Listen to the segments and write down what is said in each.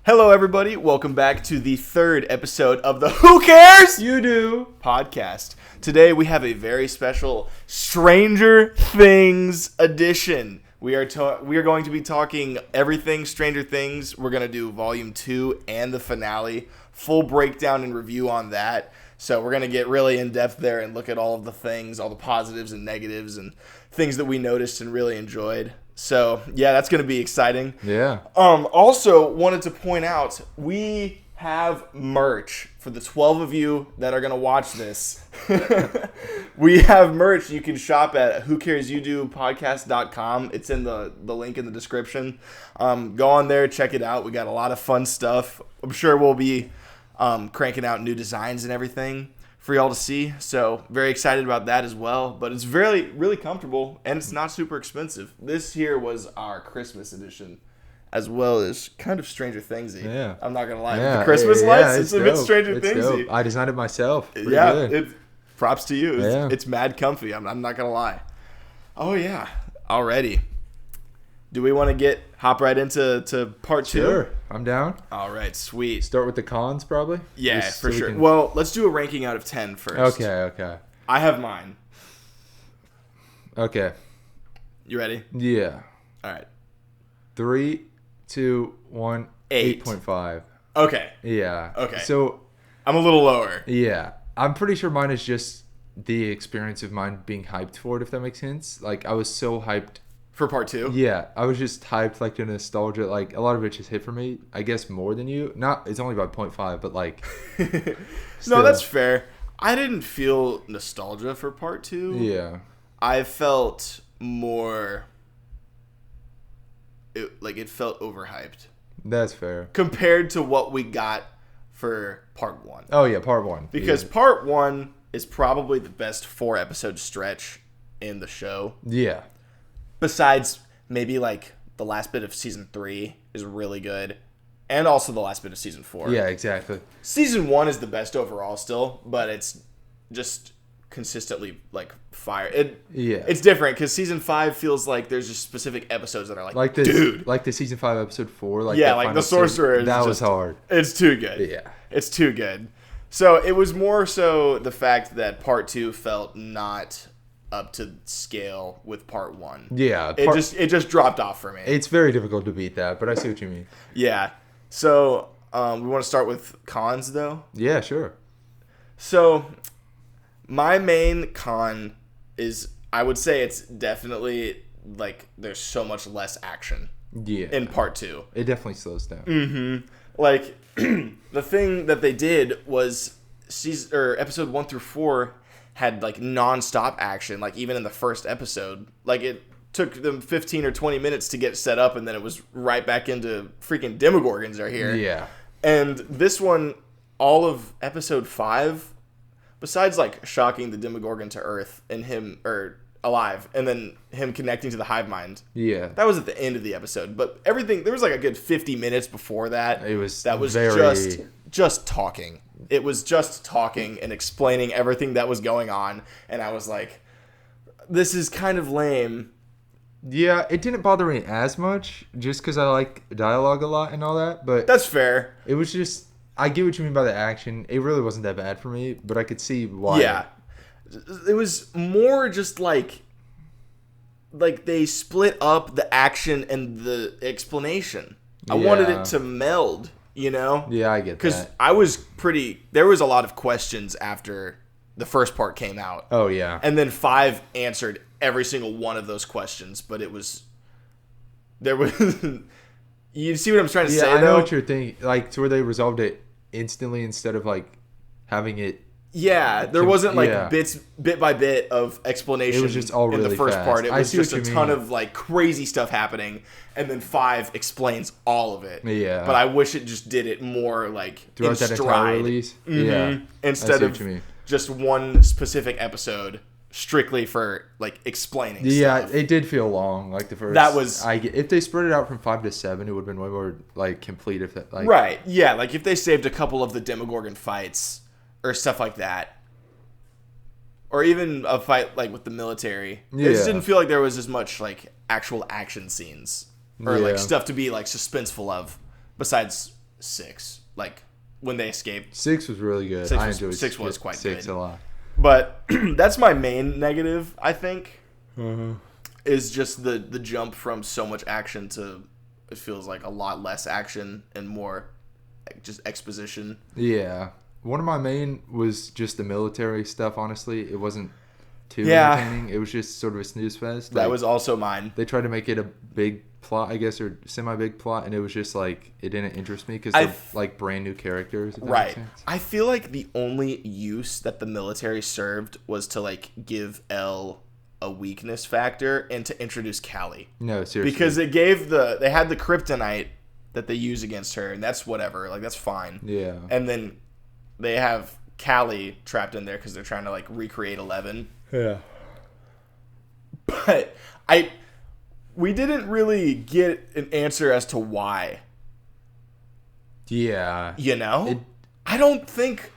Hello, everybody. Welcome back to the third episode of the Who Cares You Do podcast. Today, we have a very special Stranger Things edition. We are going to be talking everything Stranger Things. We're going to do Volume 2 and the finale. Full breakdown and review on that. So we're going to get really in-depth there and look at all of the things, all the positives and negatives and things that we noticed and really enjoyed. So, yeah, that's going to be exciting. Yeah. Also, wanted to point out, we have merch for the 12 of you that are going to watch this. We have merch you can shop at whocaresyoudo.podcast.com. It's in the link in the description. Go on there, check it out. We got a lot of fun stuff. I'm sure we'll be cranking out new designs and everything for y'all to see. So very excited about that as well. But it's really, really comfortable and it's not super expensive. This here was our Christmas edition, as well as kind of Stranger Thingsy. Yeah. I'm not gonna lie. Yeah. The Christmas lights, it's a dope. bit Stranger It's Thingsy. dope. I designed it myself. Pretty Yeah, good. props to you. Yeah. It's mad comfy. I'm not gonna lie. Oh yeah, already. Do we want to hop right into part 2? Sure. I'm down. All right, sweet. Start with the cons, probably? Yeah, Just for so sure. can- Well, let's do a ranking out of 10 first. Okay. I have mine. Okay. You ready? Yeah. All right. 3, 2, 1, 8. 8.5. Okay. Yeah. Okay. So, I'm a little lower. yeah. I'm pretty sure mine is just the experience of mine being hyped for it, if that makes sense. Like, I was so hyped. For part 2? Yeah, I was just hyped, like, the nostalgia. Like, a lot of it just hit for me. I guess more than you. It's only about 0.5, but, like... No, still. that's fair. I didn't feel nostalgia for part 2. Yeah. I felt more... It felt overhyped. That's fair. Compared to what we got for part 1. Oh, yeah, part 1. Because part 1 is probably the best 4-episode stretch in the show. Yeah. Besides, maybe, like, the last bit of Season 3 is really good. And also the last bit of Season 4. Yeah, exactly. Season 1 is the best overall still, but it's just consistently, like, fire. It's different, because Season 5 feels like there's just specific episodes that are like this, dude. Like the Season 5, Episode 4. Like Yeah, that like final the Sorcerer scene, that was hard. It's too good. Yeah. It's too good. So, it was more so the fact that Part 2 felt not up to scale with part 1. Yeah. It just dropped off for me. It's very difficult to beat that, but I see what you mean. Yeah. So, we want to start with cons, though? Yeah, sure. So, my main con is, I would say it's definitely, like, there's so much less action Yeah. in part 2. It definitely slows down. Mm-hmm. Like, the thing that they did was episode 1 through 4 had, like, non-stop action, like, even in the first episode. Like, it took them 15 or 20 minutes to get set up, and then it was right back into freaking Demogorgons are here. Yeah. And this one, all of episode 5, besides, like, shocking the Demogorgon to Earth and him, or alive, and then him connecting to the hive mind. Yeah. That was at the end of the episode. But everything, there was, like, a good 50 minutes before that. It was that was very... just talking. It was just talking and explaining everything that was going on. And I was like, this is kind of lame. Yeah, it didn't bother me as much, just because I like dialogue a lot and all that, but... That's fair. It was just... I get what you mean by the action. It really wasn't that bad for me, but I could see why. Yeah. It was more just like they split up the action and the explanation. I wanted it to meld, you know? Yeah, I get that. Because there was a lot of questions after the first part came out. Oh, yeah. And then 5 answered every single one of those questions, but there was, you see what I'm trying to say, though? Yeah, I know what you're thinking. Like, to where they resolved it instantly instead of, like, having it... Yeah, there wasn't, like, bit by bit of explanation. It was just all really in the first fast. part. It was just a ton mean. of, like, crazy stuff happening, and then 5 explains all of it. Yeah. But I wish it just did it more, like, throughout that entire release. Mm-hmm. Yeah. Instead of just one specific episode strictly for, like, explaining stuff. Yeah, it did feel long. Like, the first... That was... if they spread it out from 5 to 7, it would have been way more, like, complete if that... Like, right, yeah. Like, if they saved a couple of the Demogorgon fights or stuff like that, or even a fight, like, with the military, it just didn't feel like there was as much, like, actual action scenes or, like, stuff to be, like, suspenseful of besides 6. Like when they escaped. 6 was really good. I enjoyed 6 was quite 6 good. a lot. But that's my main negative, I think, is just the jump from so much action to it feels like a lot less action and more just exposition. Yeah. One of my main was just the military stuff, honestly. It wasn't too entertaining. It was just sort of a snooze fest. That was also mine. They tried to make it a big plot, I guess, or semi-big plot, and it was just like, it didn't interest me because they're like brand new characters. If that makes sense. I feel like the only use that the military served was to like give Elle a weakness factor and to introduce Callie. No, seriously. Because they had the kryptonite that they use against her, and that's whatever. Like, that's fine. Yeah. And then they have Callie trapped in there because they're trying to like recreate 11. Yeah. But we didn't really get an answer as to why. Yeah. You know? I don't think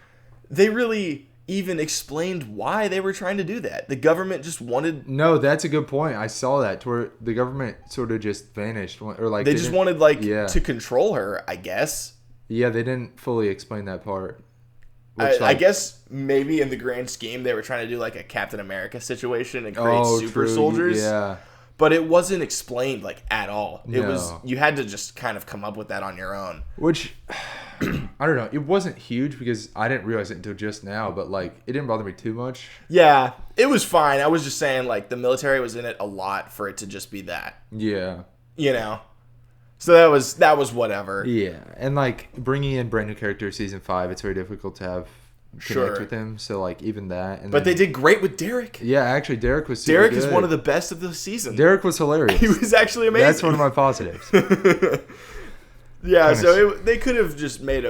they really even explained why they were trying to do that. The government just wanted... No, that's a good point. I saw that, to where the government sort of just vanished. Or like they just wanted, like, to control her, I guess. Yeah, they didn't fully explain that part. I guess maybe in the grand scheme they were trying to do like a Captain America situation and create super soldiers. Yeah. But it wasn't explained like at all. No. It was, you had to just kind of come up with that on your own. Which, I don't know. It wasn't huge because I didn't realize it until just now, but like it didn't bother me too much. Yeah, it was fine. I was just saying like the military was in it a lot for it to just be that. Yeah. You know? So that was whatever. Yeah, and like bringing in brand new characters season 5, it's very difficult to have connect with him. So like even that, but they did great with Derek. Yeah, actually, Derek was. Derek is one of the best of the season. Derek was hilarious. He was actually amazing. That's one of my positives. Yeah, so they could have just made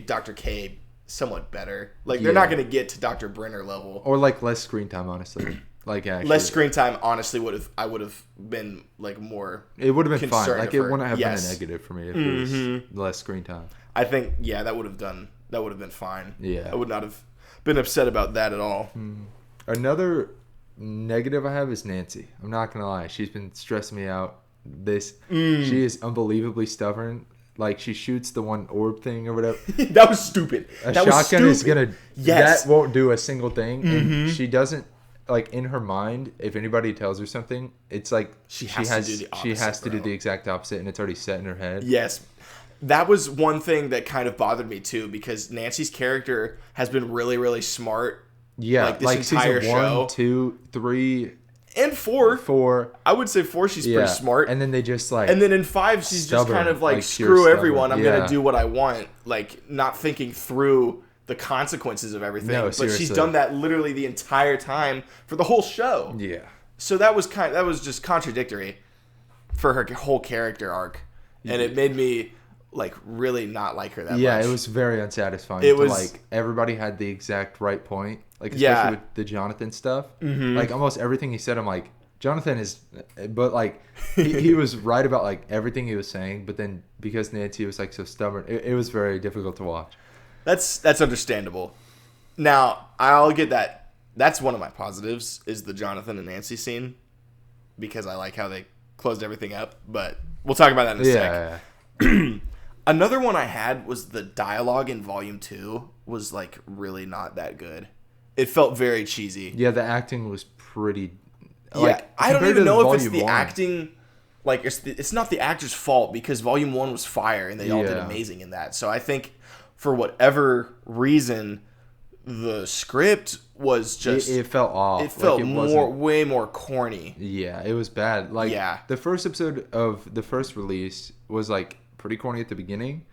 Dr. K somewhat better. Like they're not going to get to Dr. Brenner level, or like less screen time, honestly. Like actually, less screen time, honestly, I would have been like more. It would have been fine. Like it wouldn't have been a Yes. negative for me if it was less screen time. I think that would have been fine. Yeah, I would not have been upset about that at all. Another negative I have is Nancy. I'm not gonna lie, she's been stressing me out. She is unbelievably stubborn. Like she shoots the one orb thing or whatever. That was stupid. A shotgun is gonna. Yes. That won't do a single thing, and she doesn't. Like in her mind, if anybody tells her something, it's like she has to do the exact opposite, and it's already set in her head. Yes, that was one thing that kind of bothered me too, because Nancy's character has been really, really smart. Yeah, like this entire season show, 1, 2, 3, and 4. 4. I would say 4. She's pretty smart, and then they just like. And then in 5, she's just kind of like screw everyone. I'm gonna do what I want, like not thinking through the consequences of everything. No, but seriously. she's done that literally the entire time for the whole show. Yeah. So that was just contradictory for her whole character arc, and it made me like really not like her that much. Yeah, it was very unsatisfying. It was like everybody had the exact right point. Like especially with the Johnathan stuff. Like almost everything he said, I'm like, Johnathan is, but like he was right about like everything he was saying. But then because Nancy was like so stubborn, it was very difficult to watch. That's understandable. Now, I'll get that. That's one of my positives is the Johnathan and Nancy scene, because I like how they closed everything up, but we'll talk about that in a sec. Yeah. Another one I had was the dialogue in Volume 2 was like really not that good. It felt very cheesy. Yeah, the acting was pretty. Like, I don't even know if it's the 1. acting. Like it's not the actor's fault, because Volume 1 was fire and they all did amazing in that. So I think for whatever reason, the script was just it felt off. It felt way more corny. Yeah, it was bad. Like the first episode of the first release was like pretty corny at the beginning.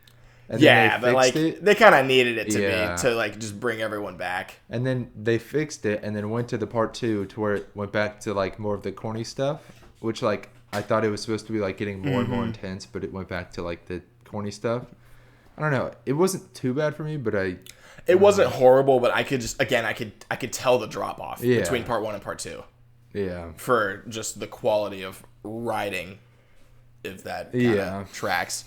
And then they fixed it. They kind of needed it to be to like just bring everyone back. And then they fixed it, and then went to the part 2 to where it went back to like more of the corny stuff, which like I thought it was supposed to be like getting more and more intense, but it went back to like the corny stuff. I don't know. It wasn't too bad for me, but it wasn't horrible, but I could just I could tell the drop off between part 1 and part 2. Yeah. For just the quality of writing, if that kind of tracks.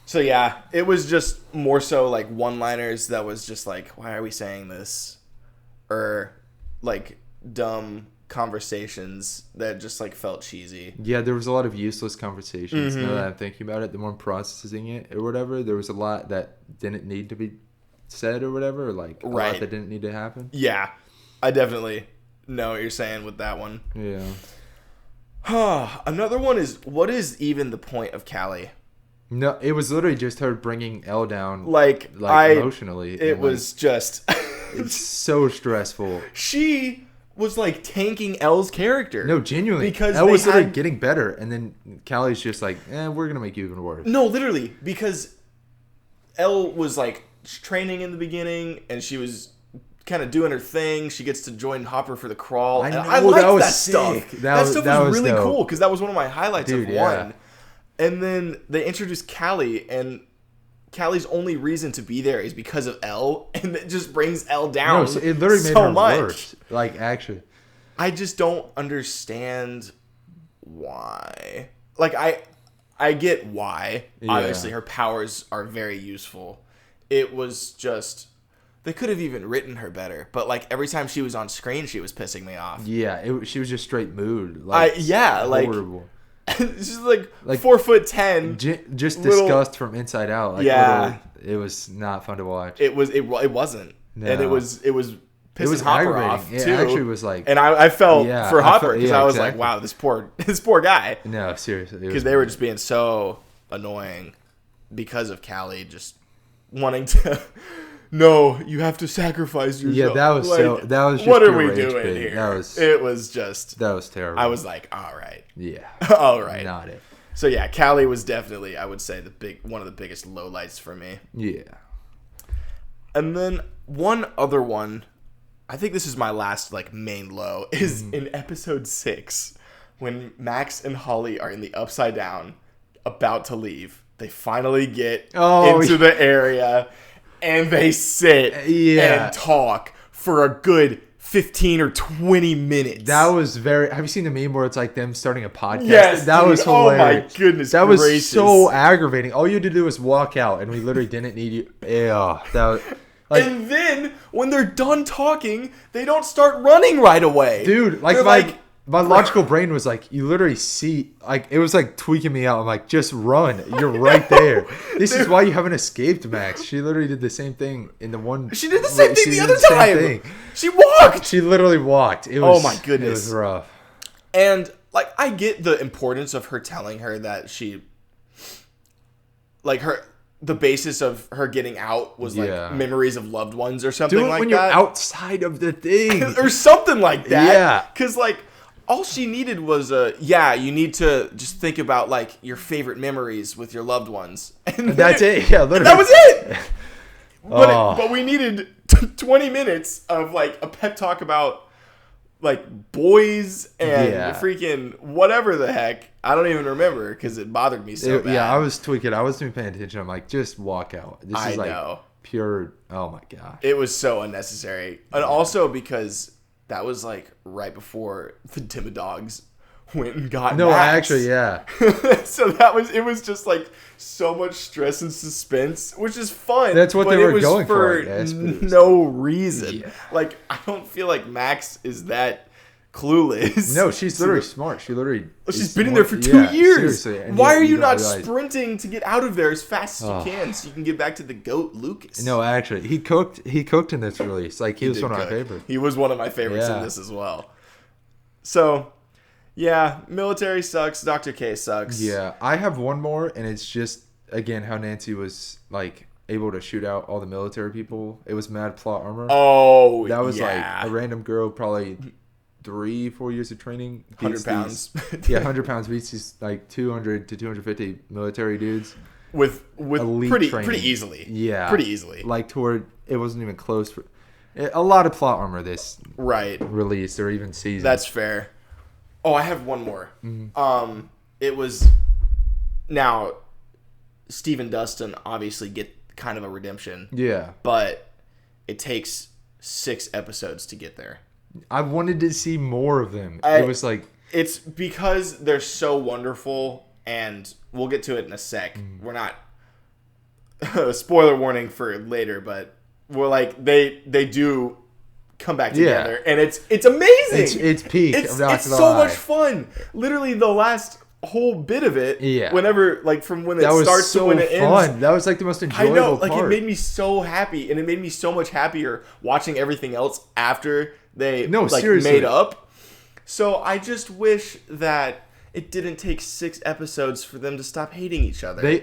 So yeah, it was just more so like one-liners that was just like, why are we saying this? Or like dumb conversations that just like felt cheesy. Yeah, there was a lot of useless conversations. Now that I'm thinking about it, the more I'm processing it or whatever, there was a lot that didn't need to be said or whatever, or like a lot that didn't need to happen. Yeah, I definitely know what you're saying with that one. Yeah. Another one is, what is even the point of Callie? No, it was literally just her bringing Elle down, like emotionally. It was just it's so stressful. She was like tanking Elle's character. No, genuinely, because Elle was literally getting better, and then Callie's just like, we're gonna make you even worse. No, literally, because Elle was like training in the beginning, and she was kind of doing her thing. She gets to join Hopper for the crawl. I liked that stuff. That stuff was really cool because that was one of my highlights of one. And then they introduced Callie, and Callie's only reason to be there is because of Elle, and it just brings Elle down. No, so it literally made her worse. Like, actually, I just don't understand why. Like, I get why. Yeah. Obviously, her powers are very useful. It was just, they could have even written her better. But like every time she was on screen, she was pissing me off. Yeah, she was just straight mood. Like, horrible. She's like 4'10", just disgust from inside out. Like, yeah, it was not fun to watch. It wasn't, no. And it was pissing Hopper off too. It actually was like, and I felt for Hopper because I was like, wow, this poor guy. No, seriously, because they were just being so annoying because of Callie just wanting to. No, you have to sacrifice yourself. Yeah, that was just what are we doing here? That was terrible. I was like, all right. Yeah. All right. Not it. So yeah, Callie was definitely, I would say, one of the biggest lowlights for me. Yeah. And then one other one, I think this is my last like main low, is in episode 6 when Max and Holly are in the Upside Down about to leave. They finally get into the area. And they sit and talk for a good 15 or 20 minutes. That was have you seen the meme where it's like them starting a podcast? Yes. That was hilarious. Oh my goodness That was so aggravating. All you had to do was walk out, and we literally didn't need you. Yeah. That was, like, and then when they're done talking, they don't start running right away. Dude, my logical brain was like, you literally see, like, it was like tweaking me out. I'm like, just run. You're right there. This is why you haven't escaped, Max. She literally did the same thing in the one. She did the same thing the other time. She walked. She literally walked. Oh my goodness. It was rough. And, like, I get the importance of her telling her that she, like, the basis of her getting out was like memories of loved ones or something like that. Do it when you're outside of the thing. Or something like that. Yeah. Because, like, all she needed was you need to just think about like your favorite memories with your loved ones. And that's it. Yeah, literally. That was it. But we needed 20 minutes of like a pep talk about like boys and freaking whatever the heck. I don't even remember because it bothered me so bad. Yeah, I was tweaking. I wasn't even paying attention. I'm like, just walk out. This is like pure. Oh my gosh. It was so unnecessary, and also because that was like right before the Dimodogs went and got Max. Actually, yeah. So it was just like so much stress and suspense, which is fun. That's what they were going for. No reason. Yeah. Like, I don't feel like Max is that clueless. No, she's literally smart. She's been in there for 2 years. Seriously. Why are you not sprinting to get out of there as fast as you can so you can get back to the goat Lucas? No, actually, he cooked in this release. Like, he was one of my favorites. He was one of my favorites in this as well. So, yeah, military sucks. Dr. K sucks. Yeah, I have one more, and it's just, again, how Nancy was, like, able to shoot out all the military people. It was mad plot armor. Oh, that was like a random girl, probably 3-4 years of training, 100 pounds. 100 pounds beats these like 200 to 250 military dudes with pretty easily. Yeah, pretty easily. Like toward it wasn't even close for a lot of plot armor this release or even season. That's fair. Oh, I have one more. Mm-hmm. It was now Steve and Dustin obviously get kind of a redemption. Yeah, but it takes 6 episodes to get there. I wanted to see more of them. It was like... It's because they're so wonderful, and we'll get to it in a sec. We're not... spoiler warning for later, but we're like, they do come back together, and it's amazing. It's peak. It's so much fun. Literally, the last whole bit of it. Yeah. Whenever, like, from when it starts to when it ends. That was like the most enjoyable part. I know. Like, it made me so happy, and it made me so much happier watching everything else after they made up. So I just wish that it didn't take 6 episodes for them to stop hating each other.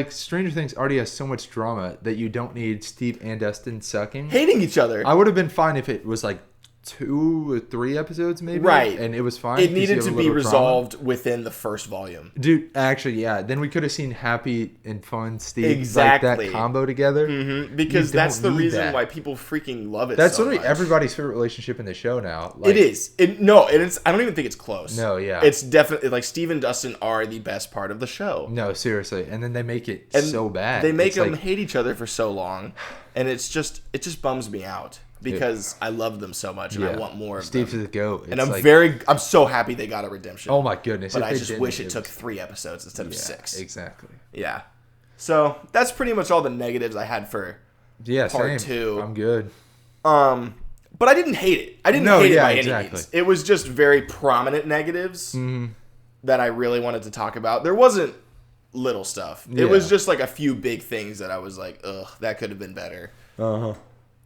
Stranger Things already has so much drama that you don't need Steve and Dustin sucking. Hating each other. I would have been fine if it was like 2 or 3 episodes maybe. Right. And it was fine. It needed to be resolved within the first volume. Dude, actually, yeah. Then we could have seen Happy and Fun Steve. Exactly. Like that combo together. Mm-hmm. Because that's the reason why people freaking love it that's so literally much. Everybody's favorite relationship in the show now. Like, it is. I don't even think it's close. No, yeah. It's definitely, like, Steve and Dustin are the best part of the show. No, seriously. And then they make it so bad. They make them hate each other for so long. And it just bums me out. Because I love them so much and I want more of Steve's them. the GOAT. And I'm so happy they got a redemption. Oh my goodness. But I just wish it took 3 episodes instead of 6. Exactly. Yeah. So that's pretty much all the negatives I had for part 2. I'm good. But I didn't hate it. I didn't hate it by any means. It was just very prominent negatives that I really wanted to talk about. There wasn't little stuff. It was just like a few big things that I was like, ugh, that could have been better. Uh-huh.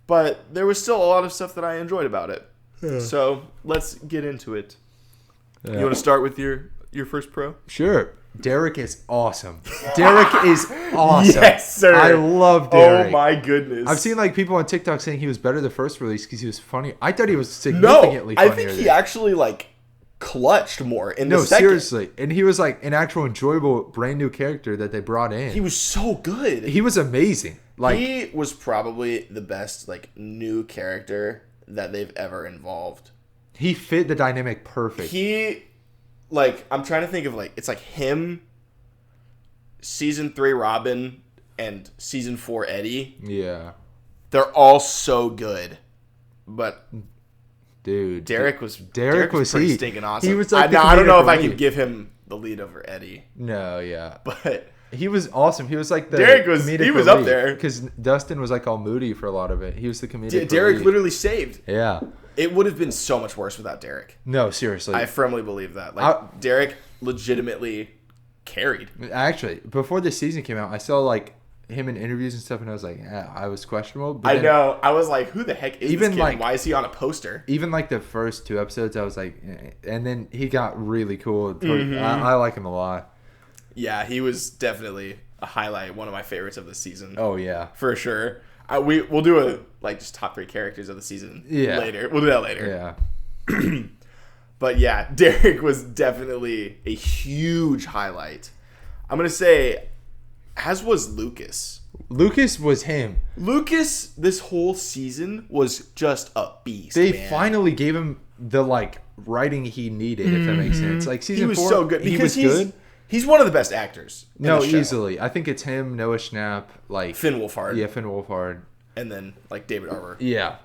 But there was still a lot of stuff that I enjoyed about it. Yeah. So let's get into it. Yeah. You want to start with your first pro? Sure. Derek is awesome. Derek is awesome. Yes, sir. I love Derek. Oh, my goodness. I've seen like people on TikTok saying he was better the first release because he was funny. I thought he was significantly funnier. I think he actually like clutched more in the second. No, seriously. And he was like an actual enjoyable brand new character that they brought in. He was so good. He was amazing. Like, he was probably the best like new character that they've ever involved. He fit the dynamic perfect. I'm trying to think of it's like him, season 3 Robin, and season 4 Eddie. Yeah. They're all so good. But dude, Derek was pretty stinking awesome. He was like I don't know if I could give him the lead over Eddie. No, yeah. But he was awesome. He was like the Derek was up there because Dustin was like all moody for a lot of it. He was the comedic. Derek literally saved. Yeah, it would have been so much worse without Derek. No, seriously, I firmly believe that. Derek legitimately carried. Actually, before this season came out, I saw like him in interviews and stuff, and I was like, I was questionable. But I know. I was like, who the heck is this kid? Like, why is he on a poster? Even like the first 2 episodes, I was like, and then he got really cool. I like him a lot. Yeah, he was definitely a highlight, one of my favorites of the season. Oh yeah, for sure. We'll do just top 3 characters of the season later. We'll do that later. Yeah. But yeah, Derek was definitely a huge highlight. I'm gonna say, as was Lucas. Lucas was him. Lucas, this whole season was just a beast. They finally gave him the writing he needed, if that makes sense. Like season 4, he was so good because he's one of the best acters. No, easily. I think it's him, Noah Schnapp, Finn Wolfhard. Yeah, Finn Wolfhard. And then David Arbor. Yeah,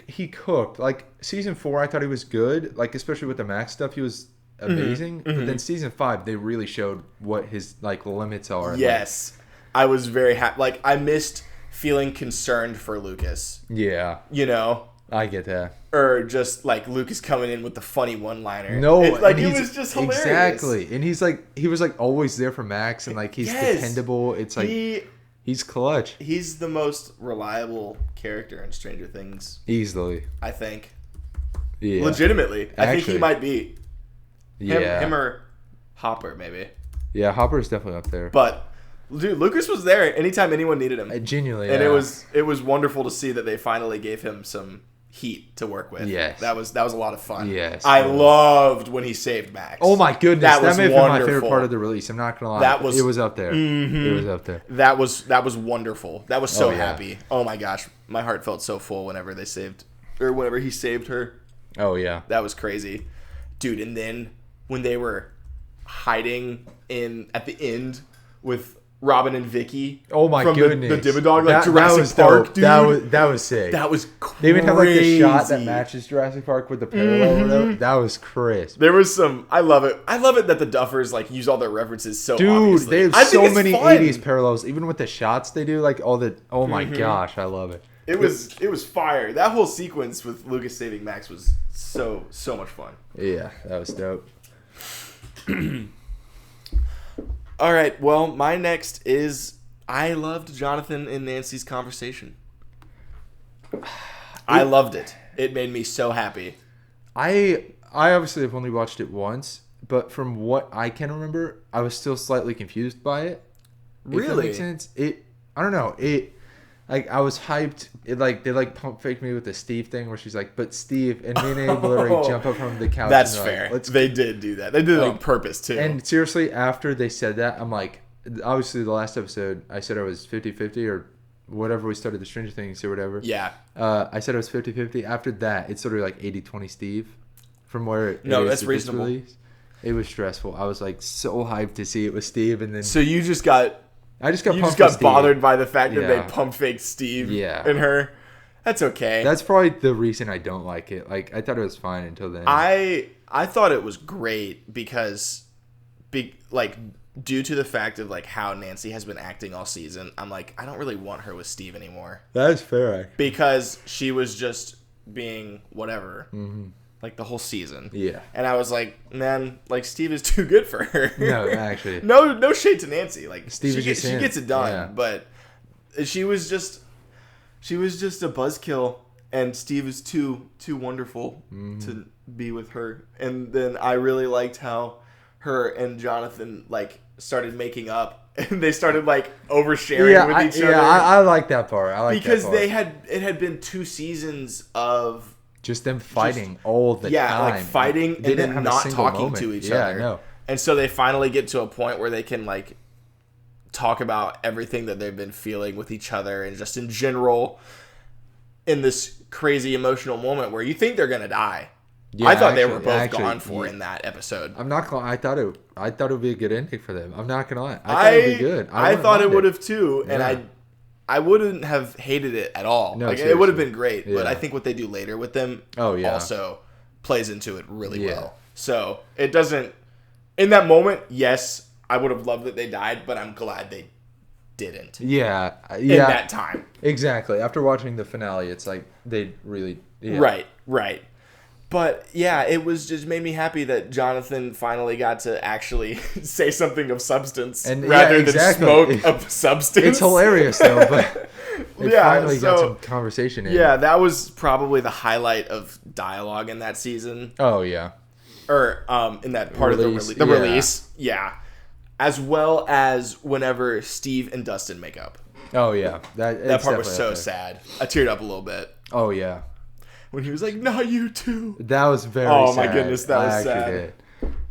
he cooked. Season 4, I thought he was good. Especially with the Max stuff, he was amazing. Mm-hmm. But then season 5, they really showed what his limits are. Yes, I was very happy. I missed feeling concerned for Lucas. Yeah, I get that. Or just Lucas coming in with the funny one-liner. No, it was just hilarious. Exactly, and he was always there for Max, and he's dependable. It's he's clutch. He's the most reliable character in Stranger Things. Easily, I think. Yeah, legitimately, I think he might be. Yeah, him or Hopper maybe. Yeah, Hopper's definitely up there. But dude, Lucas was there anytime anyone needed him. Genuinely, and it was wonderful to see that they finally gave him some heat to work with. Yes. That was a lot of fun. Yes. I loved when he saved Max. Oh my goodness. That was may have wonderful. been my favorite part of the release. I'm not gonna lie. It was up there. Mm-hmm. It was up there. That was wonderful. That was so happy. Oh my gosh. My heart felt so full whenever he saved her. Oh yeah. That was crazy. Dude, and then when they were hiding at the end with Robin and Vicky. Oh my goodness! The Dimmadog, Jurassic Park, dude. That was sick. That was crazy. They even have the shot that matches Jurassic Park with the parallel. Mm-hmm. Whatever. That was crisp. There was some. I love it. I love it that the Duffers use all their references so. Dude, obviously. they have so many '80s parallels, even with the shots they do. Oh my gosh, I love it. It was fire. That whole sequence with Lucas saving Max was so much fun. Yeah, that was dope. All right, well, my next is I loved Johnathan and Nancy's conversation. I loved it. It made me so happy. I obviously have only watched it once, but from what I can remember, I was still slightly confused by it. Really? If that makes sense. I don't know. Like, I was hyped. They pump faked me with the Steve thing where she's like, but Steve, and me and Abe literally jump up from the couch. That's and fair. Like, they did do that. They did it on purpose, too. And seriously, after they said that, I'm like, obviously the last episode, I said I was 50-50 or whatever we started the Stranger Things or whatever. Yeah. I said I was 50-50. After that, it's sort of like 80-20 Steve from where it No, is that's reasonable. Release. It was stressful. I was like so hyped to see it with Steve, and then so you just got bothered by the fact that they pump faked Steve and her. That's okay. That's probably the reason I don't like it. Like, I thought it was fine until then. I thought it was great because due to the fact of like how Nancy has been acting all season, I'm like, I don't really want her with Steve anymore. That's fair. Because she was just being whatever. Mm-hmm. Like the whole season. Yeah. And I was like, man, like Steve is too good for her. No, actually. no shade to Nancy. Like Steve she gets it done, but she was just a buzzkill, and Steve is too wonderful to be with her. And then I really liked how her and Johnathan like started making up, and they started like oversharing with each other. Yeah, I like that part. Because it had been 2 seasons of just them fighting all the time. Yeah, like fighting and then not talking to each other. Yeah, no. And so they finally get to a point where they can like talk about everything that they've been feeling with each other and just in general in this crazy emotional moment where you think they're gonna die. Yeah, I thought they were both gone for in that episode. I'm not gonna. I thought it would be a good ending for them. I'm not gonna lie. I thought it would be good. I thought it would have too, and I wouldn't have hated it at all. No, like, it would have been great, but I think what they do later with them also plays into it really well. So it doesn't. In that moment, yes, I would have loved that they died, but I'm glad they didn't. Yeah. In that time. Exactly. After watching the finale, it's like they really. Yeah. Right. But yeah, it was just made me happy that Johnathan finally got to actually say something of substance rather than smoke of substance. It's hilarious though, but it finally got some conversation in. Yeah, that was probably the highlight of dialogue in that season. Oh yeah. Or in that part of the release. Yeah. As well as whenever Steve and Dustin make up. Oh yeah. That part was so sad. I teared up a little bit. Oh yeah. When he was like, "Not you too." That was very sad. Oh my goodness, that was sad.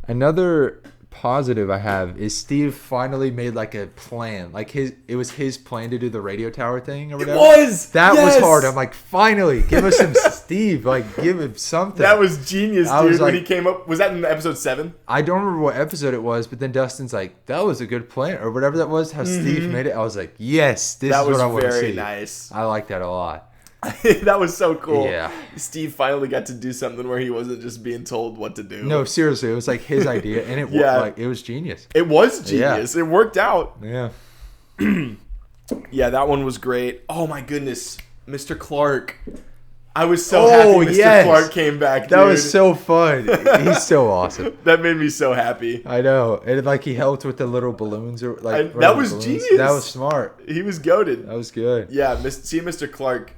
Another positive I have is Steve finally made like a plan. Like it was his plan to do the radio tower thing or whatever. That was hard. I'm like, finally, give us some Steve. Like, give him something. That was genius, dude. When he came up, was that in episode 7? I don't remember what episode it was, but then Dustin's like, that was a good plan or whatever that was. How Steve made it. I was like, yes, this is what I want to see. That was very nice. I like that a lot. That was so cool. Yeah. Steve finally got to do something where he wasn't just being told what to do. No, seriously, it was like his idea, and it it was genius. It was genius. It worked out. Yeah. Yeah, that one was great. Oh my goodness, Mr. Clark. I was so happy Mr. Clark came back, dude. That was so fun. He's so awesome. That made me so happy. I know. And like he helped with the little balloons or like that was genius. That was smart. He was goated. That was good. Yeah, see Mr. Clark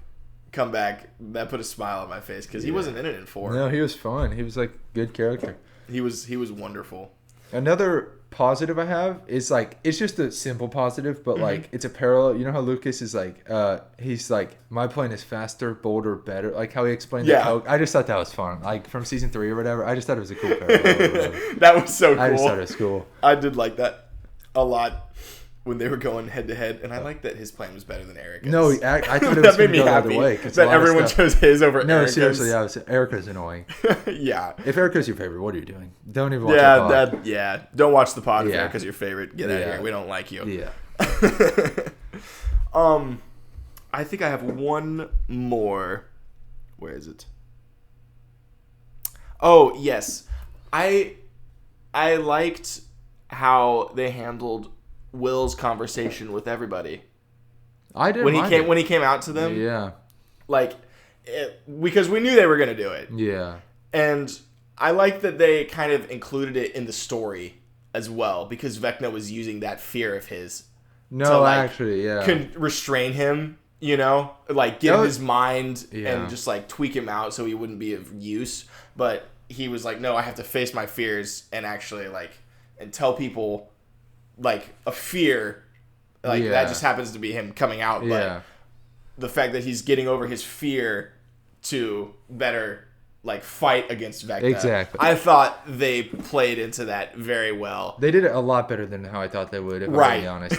come back, that put a smile on my face because he wasn't in it in 4. No, he was fun. He was like good character. He was wonderful. Another positive I have is like it's just a simple positive, but like it's a parallel. You know how Lucas is like he's like, my plan is faster, bolder, better. Like how he explained the Coke. I just thought that was fun. Like from season 3 or whatever. I just thought it was a cool parallel. That was so cool. I just thought it was cool. I did like that a lot when they were going head to head, and I like that his plan was better than Erica's. No, I thought it was going to go the other way. That everyone chose his over Erica's. No, seriously, Erica's annoying. Yeah. If Erica's your favorite, what are you doing? Don't even watch the pod. Don't watch the pod if Erica's your favorite. Get out of here. We don't like you. Yeah. I think I have one more. Where is it? Oh, yes. I liked how they handled Will's conversation with everybody. I did when he came out to them. Yeah. because we knew they were going to do it. Yeah. And I like that they kind of included it in the story as well, because Vecna was using that fear of his to restrain him, get in his mind and just tweak him out so he wouldn't be of use. But he was like, no, I have to face my fears and actually and tell people a fear that just happens to be him coming out. But the fact that he's getting over his fear to better fight against Vecna. Exactly. I thought they played into that very well. They did it a lot better than how I thought they would, if I'm being honest.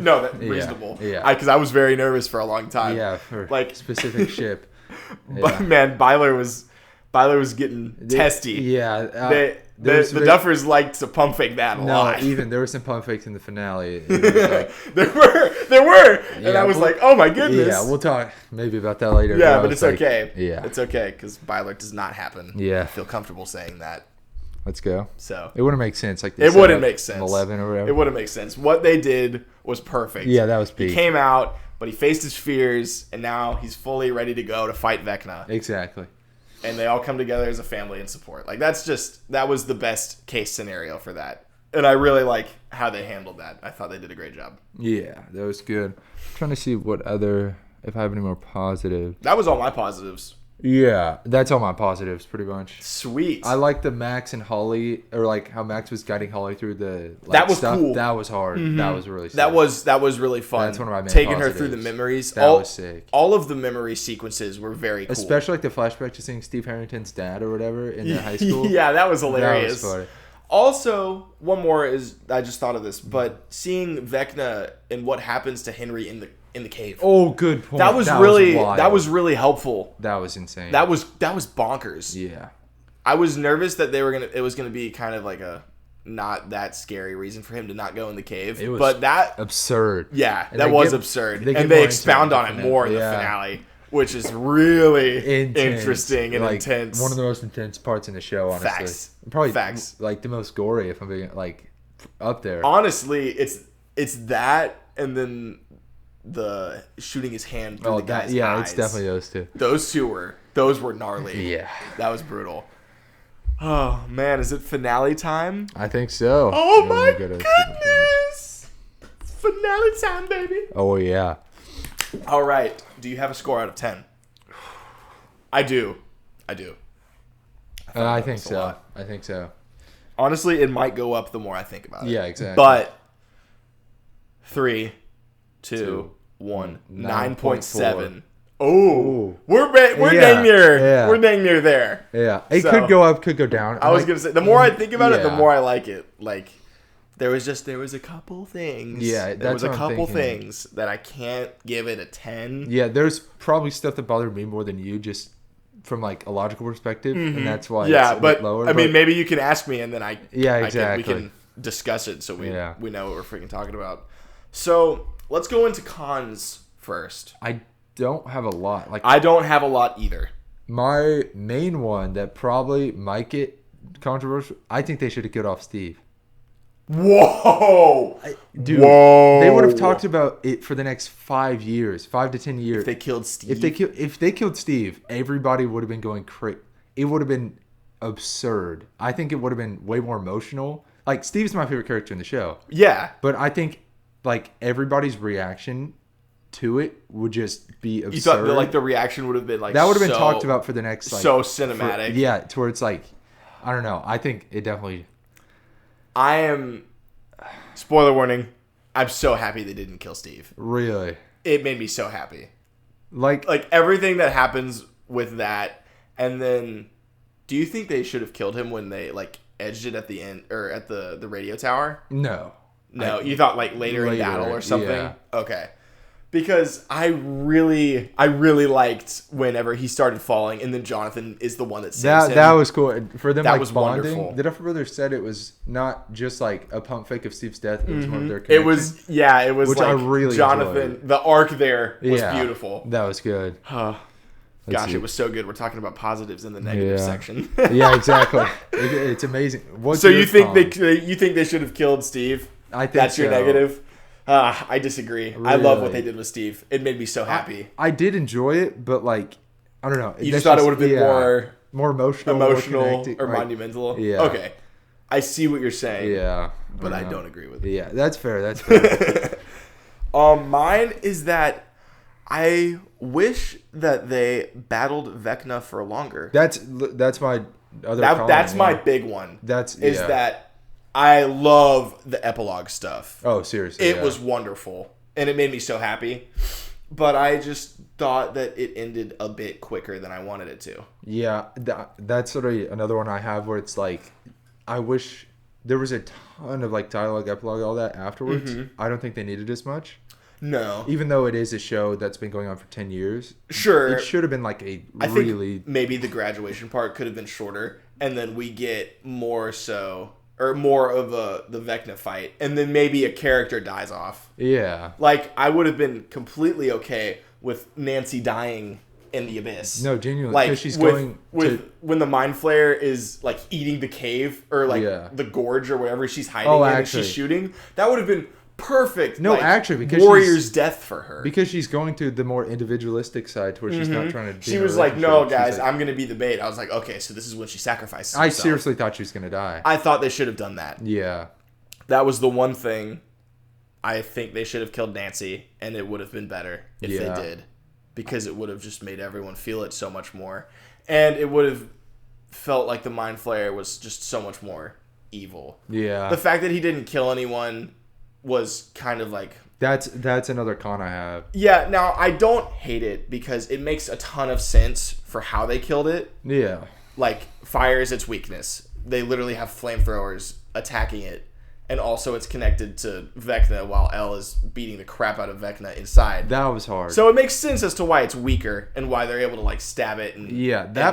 No, that's reasonable. Yeah. Because I was very nervous for a long time. Yeah, for specific ship. But man, Byler was getting testy. Yeah. The Duffers liked to pump fake that a lot. Even there were some pump fakes in the finale. There were, and I was like, oh my goodness. Yeah, we'll talk maybe about that later. Yeah, but it's okay. Yeah, it's okay because Byler does not happen. Yeah, I feel comfortable saying that. Let's go. So it wouldn't make sense. It wouldn't make sense. 11 or whatever. It wouldn't make sense. What they did was perfect. Yeah, that was peak. He came out, but he faced his fears, and now he's fully ready to go to fight Vecna. Exactly. And they all come together as a family and support. That was the best case scenario for that. And I really like how they handled that. I thought they did a great job. Yeah, that was good. I'm trying to see if I have any more positive. That was all my positives. Yeah, that's all my positives, pretty much. Sweet. I like the Max and Holly, or how Max was guiding Holly through the that was stuff. Cool. That was hard. Mm-hmm. That was really sick. That was really fun. That's one of my main taking positives. Her through the memories. That was sick. All of the memory sequences were very cool. Especially the flashback to seeing Steve Harrington's dad or whatever in the high school. Yeah, that was hilarious. That was funny. Also, one more is I just thought of this, but seeing Vecna and what happens to Henry in the cave. Oh, good point. That was really helpful. That was insane. That was bonkers. Yeah. I was nervous that it was gonna be kind of like a not that scary reason for him to not go in the cave. It was but that absurd. Yeah, that was absurd. And they expound on it more in the finale, which is really interesting and intense. One of the most intense parts in the show, honestly. Facts. Probably Facts. The most gory, if I'm being up there. Honestly, it's that and then the shooting his hand through the guy's eyes. It's definitely those two. Those were gnarly. Yeah. That was brutal. Oh man, is it finale time? I think so. Oh my goodness! It's finale time, baby. Oh yeah. All right. Do you have a score out of 10? I do. I think so. Honestly, it might go up the more I think about it. Yeah, exactly. But 3, 2, 1, 9.7. Oh, we're dang near. Yeah. We're dang near there. Yeah, it could go up, could go down. I was gonna say the more I think about it, the more I like it. There was a couple things. Yeah, there was a couple things that I can't give it a 10. Yeah, there's probably stuff that bothered me more than you, just from a logical perspective, and that's why it's a bit lower. I mean, maybe you can ask me, and then exactly. we can discuss it, so we know what we're freaking talking about. So let's go into cons first. I don't have a lot. I don't have a lot either. My main one that probably might get controversial. I think they should have killed off Steve. Whoa, dude! Whoa. They would have talked about it for the next 5 years, 5 to 10 years. If they killed Steve, if they killed Steve, everybody would have been going crazy. It would have been absurd. I think it would have been way more emotional. Steve's my favorite character in the show. Yeah, but I think everybody's reaction to it would just be absurd. You thought that, the reaction would have been that would have been talked about for the next so cinematic. To where it's I don't know. I think it definitely. I am. Spoiler warning. I'm so happy they didn't kill Steve. Really, it made me so happy. Everything that happens with that, and then, do you think they should have killed him when they edged it at the end or at the radio tower? No. You thought later in battle or something? Yeah. Okay. Because I really liked whenever he started falling, and then Johnathan is the one that saves him. That was cool for them. That was bonding. wonderful. The Duffer Brothers said it was not just a pump fake of Steve's death. It was one of their connections. It was which I really Johnathan. Enjoyed. The arc there was beautiful. That was good. Gosh, it was so good. We're talking about positives in the negative section. Yeah, exactly. It's amazing. So you think they should have killed Steve? I think that's so. Your negative. I disagree. Really? I love what they did with Steve. It made me so happy. I did enjoy it, but like, I don't know. You just thought it would have been more emotional, or monumental. Yeah. Okay. I see what you're saying. Yeah. But I don't agree with it. Yeah, that's fair. That's fair. Mine is that I wish that they battled Vecna for longer. That's my other comment. That's my big one. That I love the epilogue stuff. Oh, seriously. It was wonderful. And it made me so happy. But I just thought that it ended a bit quicker than I wanted it to. Yeah, that's sort of another one I have where it's like, I wish there was a ton of like dialogue, epilogue, all that afterwards. I don't think they needed as much. No. Even though it is a show that's been going on for 10 years. Sure. It should have been like I think maybe the graduation part could have been shorter. And then we get more of the Vecna fight. And then maybe a character dies off. Yeah. Like, I would have been completely okay with Nancy dying in the abyss. No, genuinely. Like, because she's when the mind flayer is, like, eating the cave or, like, the gorge or whatever she's hiding in and she's shooting. That would have been perfect. No, like, actually, because warrior's death for her. Because she's going to the more individualistic side to where she's not trying to. She was like, "No, guys, I'm gonna be the bait." I was like, "Okay, so this is when she sacrifices herself." I seriously thought she was gonna die. I thought they should have done that. Yeah, that was the one thing. I think they should have killed Nancy, and it would have been better if they did, because it would have just made everyone feel it so much more, and it would have felt like the Mind Flayer was just so much more evil. Yeah, the fact that he didn't kill anyone was kind of like... That's another con I have. Yeah, now, I don't hate it because it makes a ton of sense for how they killed it. Yeah. Like, fire is its weakness. They literally have flamethrowers attacking it. And also it's connected to Vecna while Elle is beating the crap out of Vecna inside. That was hard. So it makes sense as to why it's weaker and why they're able to like stab it and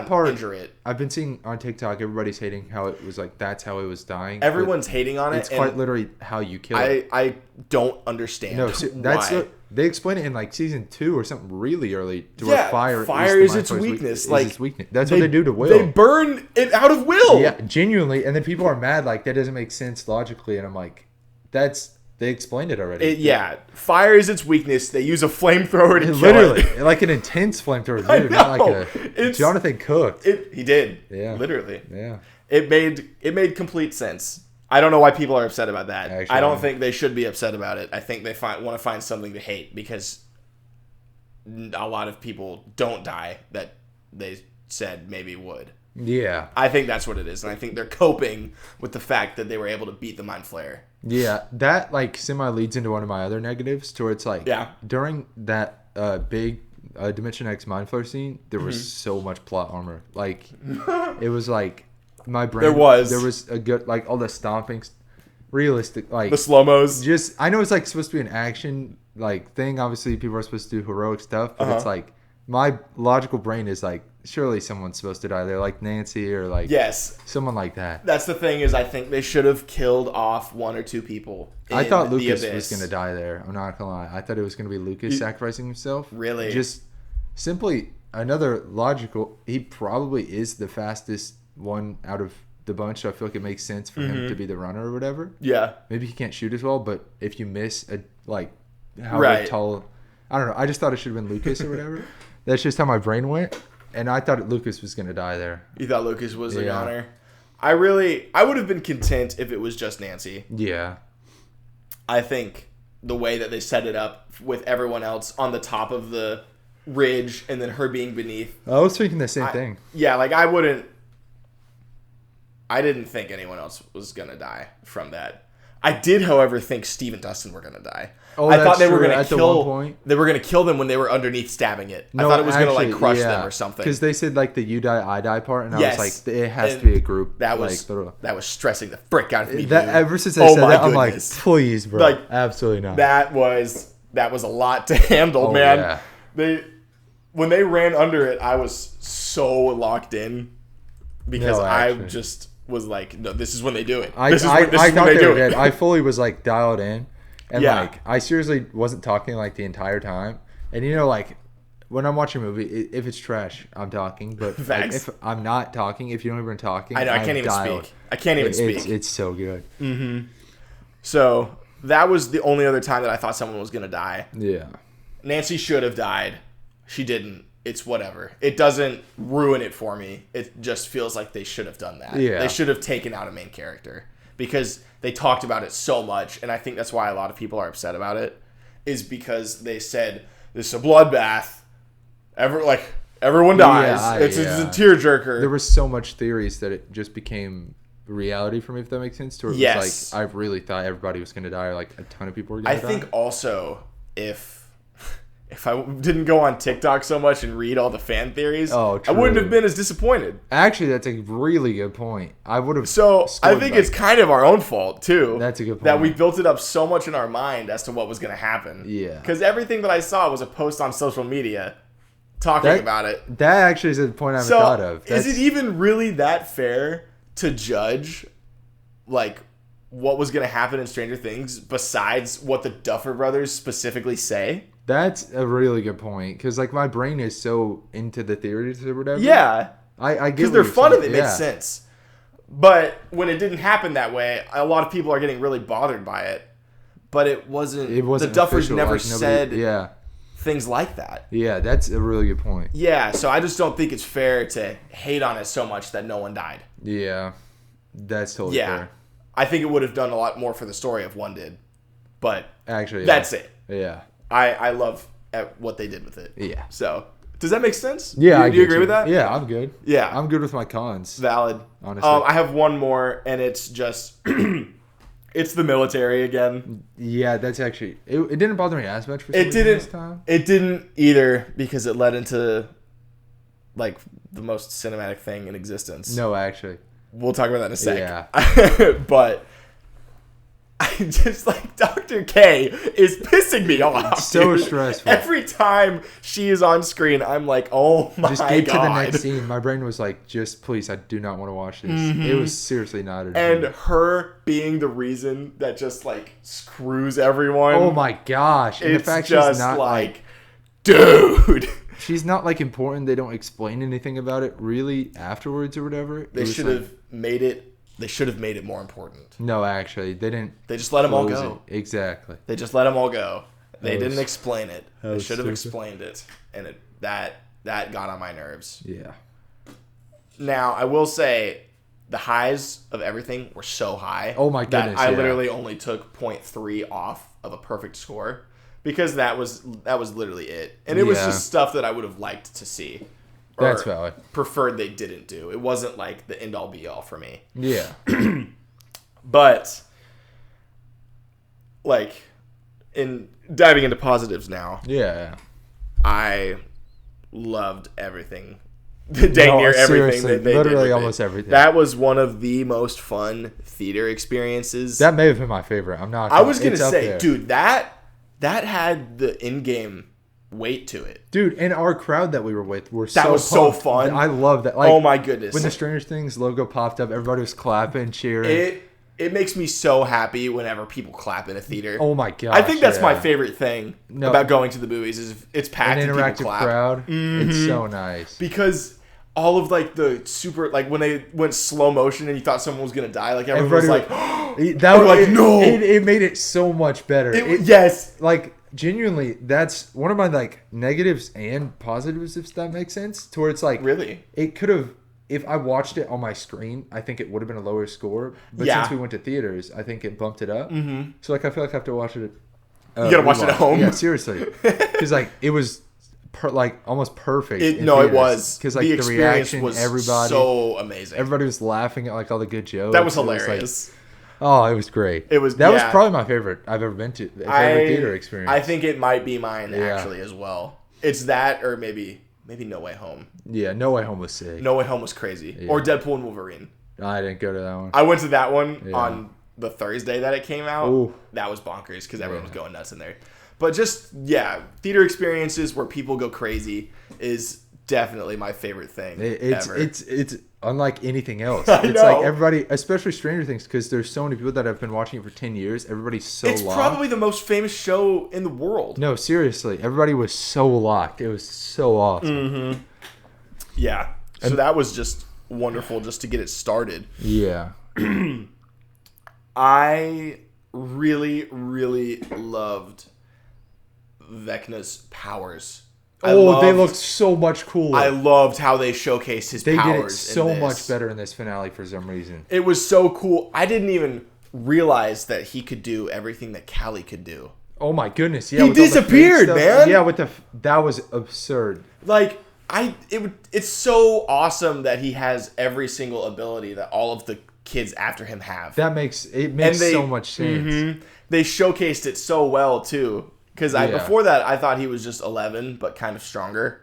part injure it. I've been seeing on TikTok, everybody's hating how it was like that's how it was dying. Everyone's hating on it. It's quite literally how you kill it. I don't understand. No, that's why. They explain it in like season 2 or something really early to where fire is its weakness. Its weakness. That's what they do to Will. They burn it out of Will. Yeah, genuinely. And then people are mad like that doesn't make sense logically. And I'm like, they explained it already. Fire is its weakness. They use a flamethrower to kill literally, it. Like an intense flamethrower, dude. Not like Johnathan cooked. He did. Yeah. Literally. Yeah. It made complete sense. I don't know why people are upset about that. Actually, I don't think they should be upset about it. I think they want to find something to hate because a lot of people don't die that they said maybe would. Yeah. I think that's what it is. And I think they're coping with the fact that they were able to beat the Mind Flayer. Yeah. That like semi leads into one of my other negatives to where it's like during that big Dimension X Mind Flayer scene, there was so much plot armor. Like it was like my brain. There was a good like all the stompings, realistic like the slow-mos. Just I know it's like supposed to be an action like thing. Obviously, people are supposed to do heroic stuff, but it's like my logical brain is like surely someone's supposed to die there, like Nancy or like someone like that. That's the thing is I think they should have killed off one or two people. I thought Lucas was gonna die there. I'm not gonna lie. I thought it was gonna be Lucas sacrificing himself. Really? Just simply another logical. He probably is the fastest one out of the bunch, so I feel like it makes sense for him to be the runner or whatever. Yeah. Maybe he can't shoot as well, but if you miss a how tall, I don't know. I just thought it should have been Lucas or whatever. That's just how my brain went, and I thought Lucas was gonna die there. You thought Lucas was a goner? I would have been content if it was just Nancy. Yeah. I think the way that they set it up with everyone else on the top of the ridge and then her being beneath. I was thinking the same thing. Yeah, like I didn't think anyone else was going to die from that. I did, however, think Steve and Dustin were going to die. Oh, I thought they were going to kill. They were going to kill them when they were underneath stabbing it. I thought it was going to like crush them or something. Because they said like the you die I die part, and I was like, it has to be a group. That was stressing the frick out of me. Ever since I said that, I'm like, please, bro, like, absolutely not. That was a lot to handle, man. Yeah. When they ran under it, I was so locked in because I just was like, no, this is when they do it. I thought they were dead. I fully was like dialed in. And like, I seriously wasn't talking like the entire time. And you know, like when I'm watching a movie, if it's trash, I'm talking. But like, if I'm not talking, if you don't even talking, I know I can't even speak. I can't even speak. It's so good. Mm-hmm. So that was the only other time that I thought someone was going to die. Yeah. Nancy should have died. She didn't. It's whatever. It doesn't ruin it for me. It just feels like they should have done that. Yeah. They should have taken out a main character because they talked about it so much, and I think that's why a lot of people are upset about it, is because they said, this is a bloodbath. Everyone dies. It's a tearjerker. There was so much theories that it just became reality for me, if that makes sense. To where it was like, I really thought everybody was going to die, or like a ton of people were going to die. I think also, if I didn't go on TikTok so much and read all the fan theories, I wouldn't have been as disappointed. Actually, that's a really good point. I would have. So I think it's kind of our own fault too. That's a good point. That we built it up so much in our mind as to what was going to happen. Yeah. Because everything that I saw was a post on social media talking about it. That actually is a point I haven't thought of. Is it even really that fair to judge, like, what was going to happen in Stranger Things besides what the Duffer Brothers specifically say? That's a really good point, because like my brain is so into the theories or whatever. Yeah, I get because they're fun and they make sense. But when it didn't happen that way, a lot of people are getting really bothered by it. But it wasn't the Duffers official, never like, said things like that. Yeah, that's a really good point. Yeah, so I just don't think it's fair to hate on it so much that no one died. Yeah, that's totally fair. I think it would have done a lot more for the story if one did. But actually, that's it. Yeah. I love what they did with it. Yeah. So, does that make sense? Yeah. Do you agree with that? Yeah, I'm good. Yeah. I'm good with my cons. Valid. Honestly. I have one more, and it's just... it's the military again. Yeah, that's actually... It didn't bother me as much for some reason this time. It didn't either, because it led into, like, the most cinematic thing in existence. No, actually. We'll talk about that in a sec. Yeah. But... I just, like, Dr. K is pissing me off. It's so dude. stressful. Every time she is on screen, I'm like, oh my god. Just get to the next scene. My brain was like, just please, I do not want to watch this. Mm-hmm. It was seriously not a And her being the reason that just, like, screws everyone. Oh my gosh. And it's the fact just she's not like, dude. She's not, like, important. They don't explain anything about it really afterwards or whatever. They should have made it. They should have made it more important. No, actually, they didn't. They just let them all go. Exactly. They just let them all go. They didn't explain it. They should have explained it, and that got on my nerves. Yeah. Now I will say, the highs of everything were so high. Oh my goodness! That I literally only took 0.3 off of a perfect score, because that was literally it, and it was just stuff that I would have liked to see. That's valid. Preferred they didn't do. It wasn't like the end all be all for me. Yeah. But, like, in diving into positives now. Yeah. I loved everything. Near everything that they literally did. Almost everything. That was one of the most fun theater experiences. That may have been my favorite. I'm not. I was gonna say, dude, that had the in-game weight to it, dude, and our crowd that we were with were that was so fun. I love that. Like, oh my goodness, when the Stranger Things logo popped up, everybody was clapping, cheering. It makes me so happy whenever people clap in a theater. Oh my god, I think that's my favorite thing about going to the movies is it's packed an and interactive people clap. Crowd. Mm-hmm. It's so nice because all of, like, the super, like, when they went slow motion and you thought someone was gonna die, like, everybody was like, that was like, no, it made it so much better. Yes, like. Genuinely, that's one of my, like, negatives and positives, if that makes sense. To where it's like, really, it could have, if I watched it on my screen, I think it would have been a lower score. But since we went to theaters, I think it bumped it up. Mm-hmm. So, like, I feel like I have to watch it. You gotta watch it at home. Yeah, seriously, because like it was almost perfect. It was because like the reaction, was everybody so amazing. Everybody was laughing at like all the good jokes. That was hilarious. Oh, it was great. That was probably my favorite I've ever been to. Favorite theater experience. I think it might be mine actually as well. It's that, or maybe No Way Home. Yeah, No Way Home was sick. No Way Home was crazy. Yeah. Or Deadpool and Wolverine. I didn't go to that one. I went to that one on the Thursday that it came out. Ooh. That was bonkers because everyone was going nuts in there. But just theater experiences where people go crazy is definitely my favorite thing ever. It's unlike anything else. It's like everybody, especially Stranger Things, because there's so many people that have been watching it for 10 years. Everybody's so locked. It's probably the most famous show in the world. No, seriously. Everybody was so locked. It was so awesome. Mm-hmm. Yeah. So that was just wonderful just to get it started. Yeah. I really, really loved Vecna's powers. They looked so much cooler. I loved how they showcased his powers. They did it so much better in this finale for some reason. It was so cool. I didn't even realize that he could do everything that Callie could do. Oh my goodness! Yeah, he disappeared, man. Yeah, that was absurd. Like it's so awesome that he has every single ability that all of the kids after him have. It makes so much sense. Mm-hmm, they showcased it so well too. Because before that, I thought he was just 11, but kind of stronger.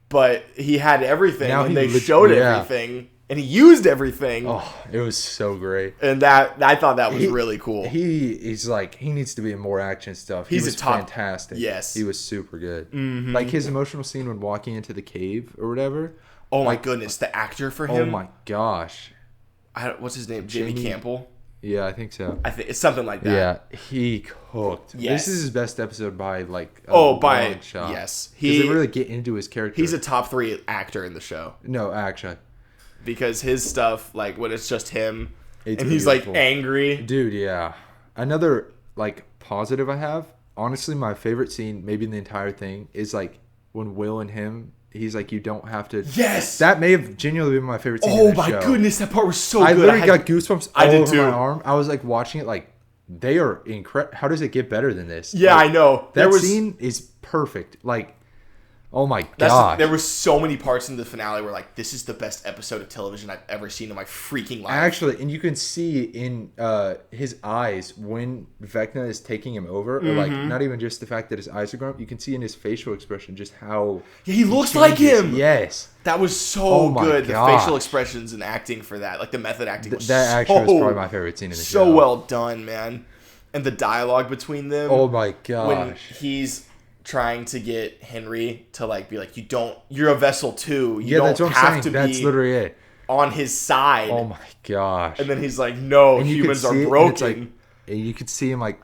But he had everything, and they showed everything, and he used everything. Oh, it was so great. And I thought that was really cool. He's like, he needs to be in more action stuff. He's a top, fantastic. Yes. He was super good. Mm-hmm. Like his emotional scene when walking into the cave or whatever. Oh my goodness, the actor for him. Oh my gosh. What's his name? Jamie Campbell? Yeah, I think so. I think it's something like that. Yeah, he cooked. Yes. This is his best episode by like a long shot. Yes. Because they really get into his character. He's a top 3 actor in the show. No, actually. Because his stuff, like when it's just him and he's beautiful. like angry. Dude, yeah. Another like positive I have, honestly, my favorite scene, maybe in the entire thing, is like when Will and him, he's like, you don't have to. Yes. That may have genuinely been my favorite scene. Oh my goodness, that part was so good. I literally got goosebumps all over too. my arm. I was like watching it like, they are incredible. How does it get better than this? Yeah, like, I know. That scene is perfect. Like, oh my gosh. There were so many parts in the finale where like, this is the best episode of television I've ever seen in my freaking life. Actually, and you can see in his eyes when Vecna is taking him over, or like not even just the fact that his eyes are grown, you can see in his facial expression just how he looks like him. Yes. That was so good. Gosh. The facial expressions and acting for that, like the method acting was actually was probably my favorite scene in the show. So well done, man. And the dialogue between them. Oh my gosh. When he's trying to get Henry to like be like, you're a vessel too. You don't that's what have I'm saying. to That's be literally it. On his side. Oh my gosh. And then he's like, no, humans are broken. And you could see him like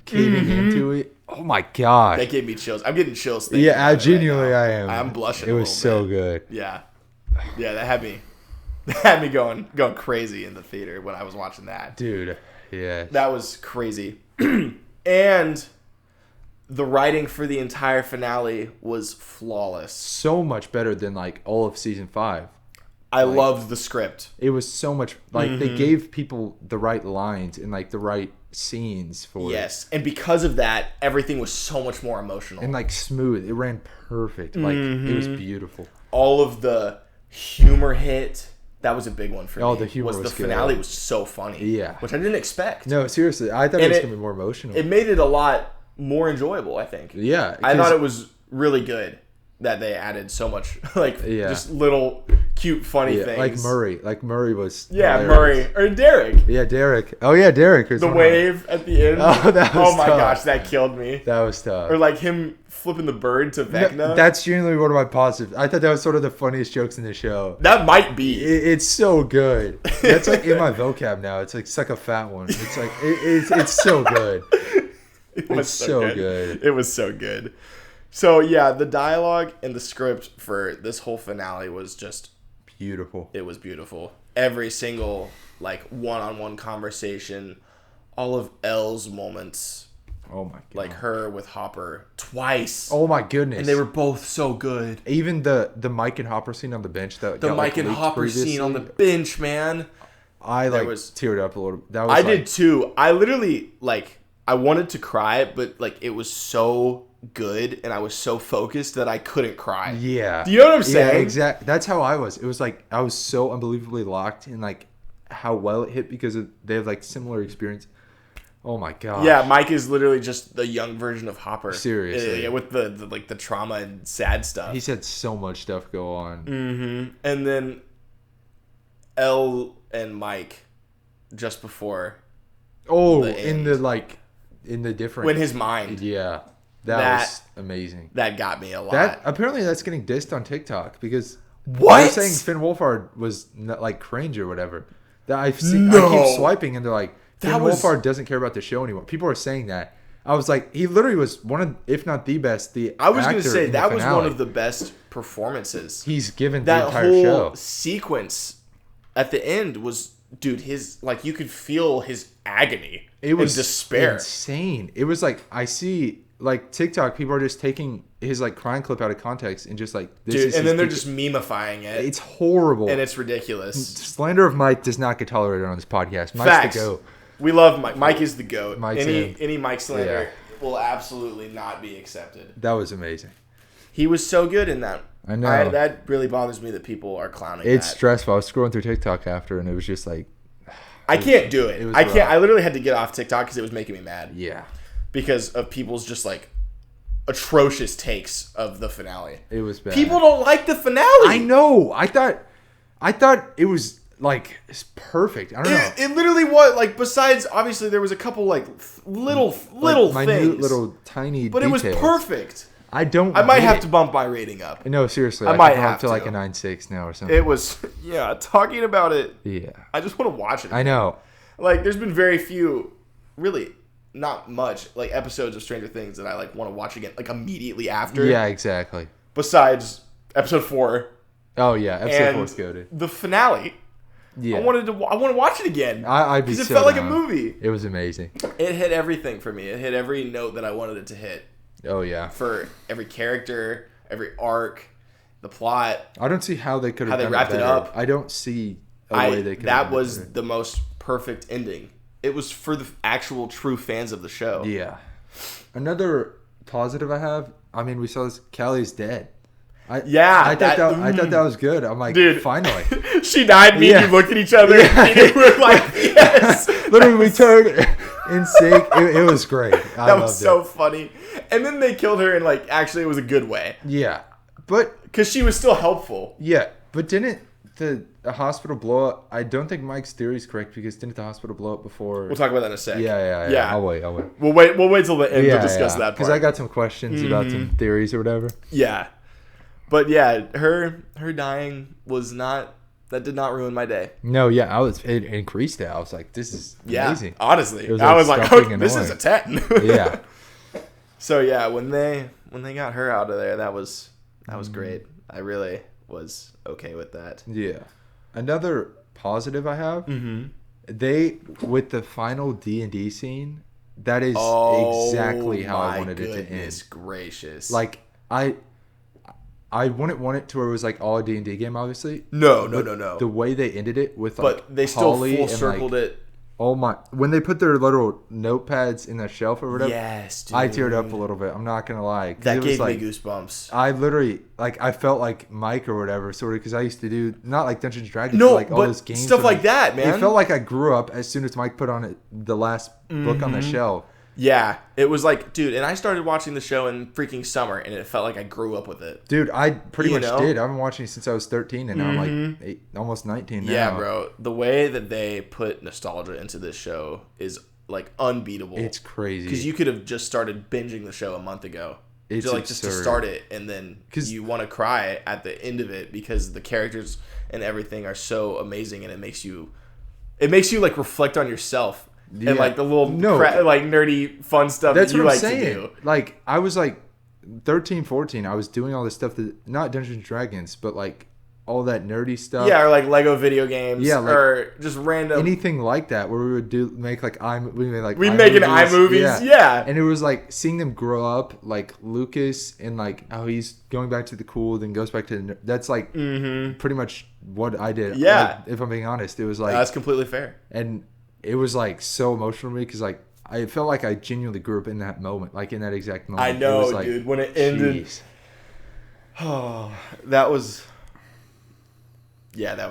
caving into it. Oh my gosh. That gave me chills. I'm getting chills. Yeah, genuinely I am. I'm blushing. It was so good. Yeah. Yeah, that had me going crazy in the theater when I was watching that. Dude, yeah. That was crazy. And the writing for the entire finale was flawless. So much better than like all of season 5. I loved the script. It was so much like they gave people the right lines and like the right scenes for it. Yes, and because of that, everything was so much more emotional and like smooth. It ran perfect. Like it was beautiful. All of the humor hit. That was a big one for me. Oh, the humor was the good. finale was so funny. Yeah, which I didn't expect. No, seriously, I thought it was gonna be more emotional. It made it a lot more enjoyable, I think. Yeah, I thought it was really good that they added so much, like just little cute, funny things. Like Murray was. Yeah, hilarious. Murray or Derek. Yeah, Derek. Oh yeah, Derek. The wave at the end. Oh, that was Oh my tough. gosh, that killed me. That was tough. Or like him flipping the bird to Vecna. No, that's genuinely one of my positives. I thought that was sort of the funniest jokes in the show. That might be. It's so good. That's like in my vocab now. It's like suck a fat one. It's like it's so good. It's so good. It was so good. So yeah, the dialogue and the script for this whole finale was just beautiful. It was beautiful. Every single like one-on-one conversation, all of Elle's moments. Oh my god. Like her with Hopper twice. Oh my goodness. And they were both so good. Even the Mike and Hopper scene on the bench the Mike and Hopper scene on the bench, man. I teared up a little. That was did too. I literally I wanted to cry, but like it was so good and I was so focused that I couldn't cry. Yeah. Do you know what I'm saying? Yeah, exactly. That's how I was. It was like I was so unbelievably locked in like how well it hit because they have like similar experience. Oh my god. Yeah, Mike is literally just the young version of Hopper. Seriously. Yeah, with the trauma and sad stuff. He's had so much stuff go on. Mm-hmm. And then Elle and Mike just before. In the different. When his mind. Yeah. That was amazing. That got me a lot. Apparently that's getting dissed on TikTok because what? They're saying Finn Wolfhard was not, like cringe or whatever. That I keep swiping and they're like Finn Wolfhard doesn't care about the show anymore. People are saying that. I was like, he literally was one of, if not the best, I was going to say that was one of the best performances he's given the entire show. That whole sequence at the end was, dude, his you could feel his agony. It was despair. Insane. It was like, I see like TikTok, people are just taking his like crying clip out of context and just like this dude, and then they're just memifying it. It's horrible and it's ridiculous. Slander of Mike does not get tolerated on this podcast. Mike's Facts. the GOAT. We love Mike. Mike is the GOAT. Mike's any Mike slander will absolutely not be accepted. That was amazing. He was so good in that. I know. That really bothers me that people are clowning. It's stressful. I was scrolling through TikTok after, and it was just like, I can't do it. I can't. I literally had to get off TikTok because it was making me mad. Yeah. Because of people's just like atrocious takes of the finale. It was bad. People don't like the finale. I know. I thought it was like it's perfect. I don't know. It literally was like. Besides, obviously, there was a couple like little minute, things, little tiny. But details. It was perfect. I might have to bump my rating up. No, seriously. I might have up to like a 9.6 now or something. It was, talking about it. Yeah. I just want to watch it. I know. Like, there's been very few, really, not much, like, episodes of Stranger Things that I, like, want to watch again, like, immediately after. Yeah, exactly. Besides episode 4. Oh, yeah. Episode 4 is good. The finale. Yeah. I want to watch it again. Because it felt like a movie. It was amazing. It hit everything for me. It hit every note that I wanted it to hit. Oh, yeah. For every character, every arc, the plot. I don't see how they could have wrapped it up. I don't see a way they could have that was the most perfect ending. It was for the actual true fans of the show. Yeah. Another positive I have, I mean, we saw this, Callie's dead. I thought that was good. I'm like, dude, finally. She died, me and you looked at each other, and we were like, yes. Literally, we turned in sync. It was great. That was so funny. And then they killed her in, like, actually it was a good way. Yeah. But because she was still helpful. Yeah. But didn't the hospital blow up? I don't think Mike's theory is correct because didn't the hospital blow up before? We'll talk about that in a sec. Yeah. I'll wait. We'll wait till the end to discuss that part. Because I got some questions about some theories or whatever. Yeah. But yeah, her dying was not. That did not ruin my day. No, yeah, it increased it. I was like, this is amazing. Honestly, I was like, oh, this is a 10. Yeah. So yeah, when they got her out of there, that was great. I really was okay with that. Yeah. Another positive I have. They with the final D&D scene. That is exactly how I wanted it to end. Goodness gracious! Like I wouldn't want it to where it was like all a D&D game, obviously. No. The way they ended it with like but they still Holly full circled it. Oh my! When they put their little notepads in the shelf or whatever, yes, dude. I teared up a little bit. I'm not gonna lie. That gave me goosebumps. I literally I felt like Mike or whatever, sort of, because I used to do not like Dungeons and Dragons, but like all those games, stuff like that, man. It felt like I grew up as soon as Mike put on it the last book on the shelf. Yeah, it was like, dude, and I started watching the show in freaking summer, and it felt like I grew up with it. Dude, I pretty much did. I've been watching it since I was 13, and now I'm like almost 19 now. Yeah, bro. The way that they put nostalgia into this show is like unbeatable. It's crazy. Because you could have just started binging the show a month ago. It's just to start it, and then you want to cry at the end of it because the characters and everything are so amazing, and it makes you like reflect on yourself. Yeah. And like the little like nerdy fun stuff that you like to do. Like I was like 13, 14. I was doing all this stuff that not Dungeons and Dragons, but like all that nerdy stuff. Yeah, or like Lego video games. Yeah, like or just random anything like that where we would make like we make an iMovies. Yeah. And it was like seeing them grow up, like Lucas and like how he's going back to the cool, then goes back to that's like pretty much what I did. Yeah. Like, if I'm being honest, it was like that's completely fair. And it was like so emotional to me because like I felt like I genuinely grew up in that moment, like in that exact moment. I know, it was like, dude. When it ended, that was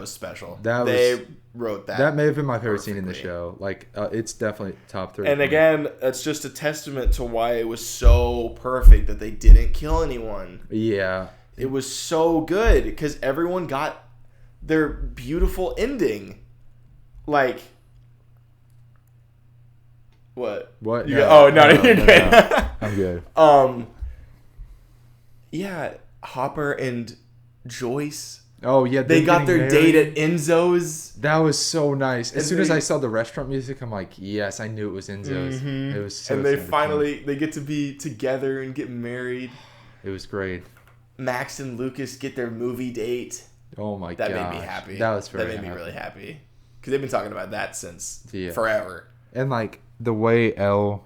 special. They wrote that. That may have been my favorite scene in the show. Like it's definitely top 3. And again, that's just a testament to why it was so perfect that they didn't kill anyone. Yeah, it was so good because everyone got their beautiful ending. Like. What? What? You're good. No. I'm good. Yeah, Hopper and Joyce. Oh yeah, they got their date at Enzo's. That was so nice. As soon as I saw the restaurant music, I'm like, yes, I knew it was Enzo's. It was so. And they finally get to be together and get married. It was great. Max and Lucas get their movie date. Oh my god, that made me happy. That was very. That made me really happy because they've been talking about that since forever. And like the way the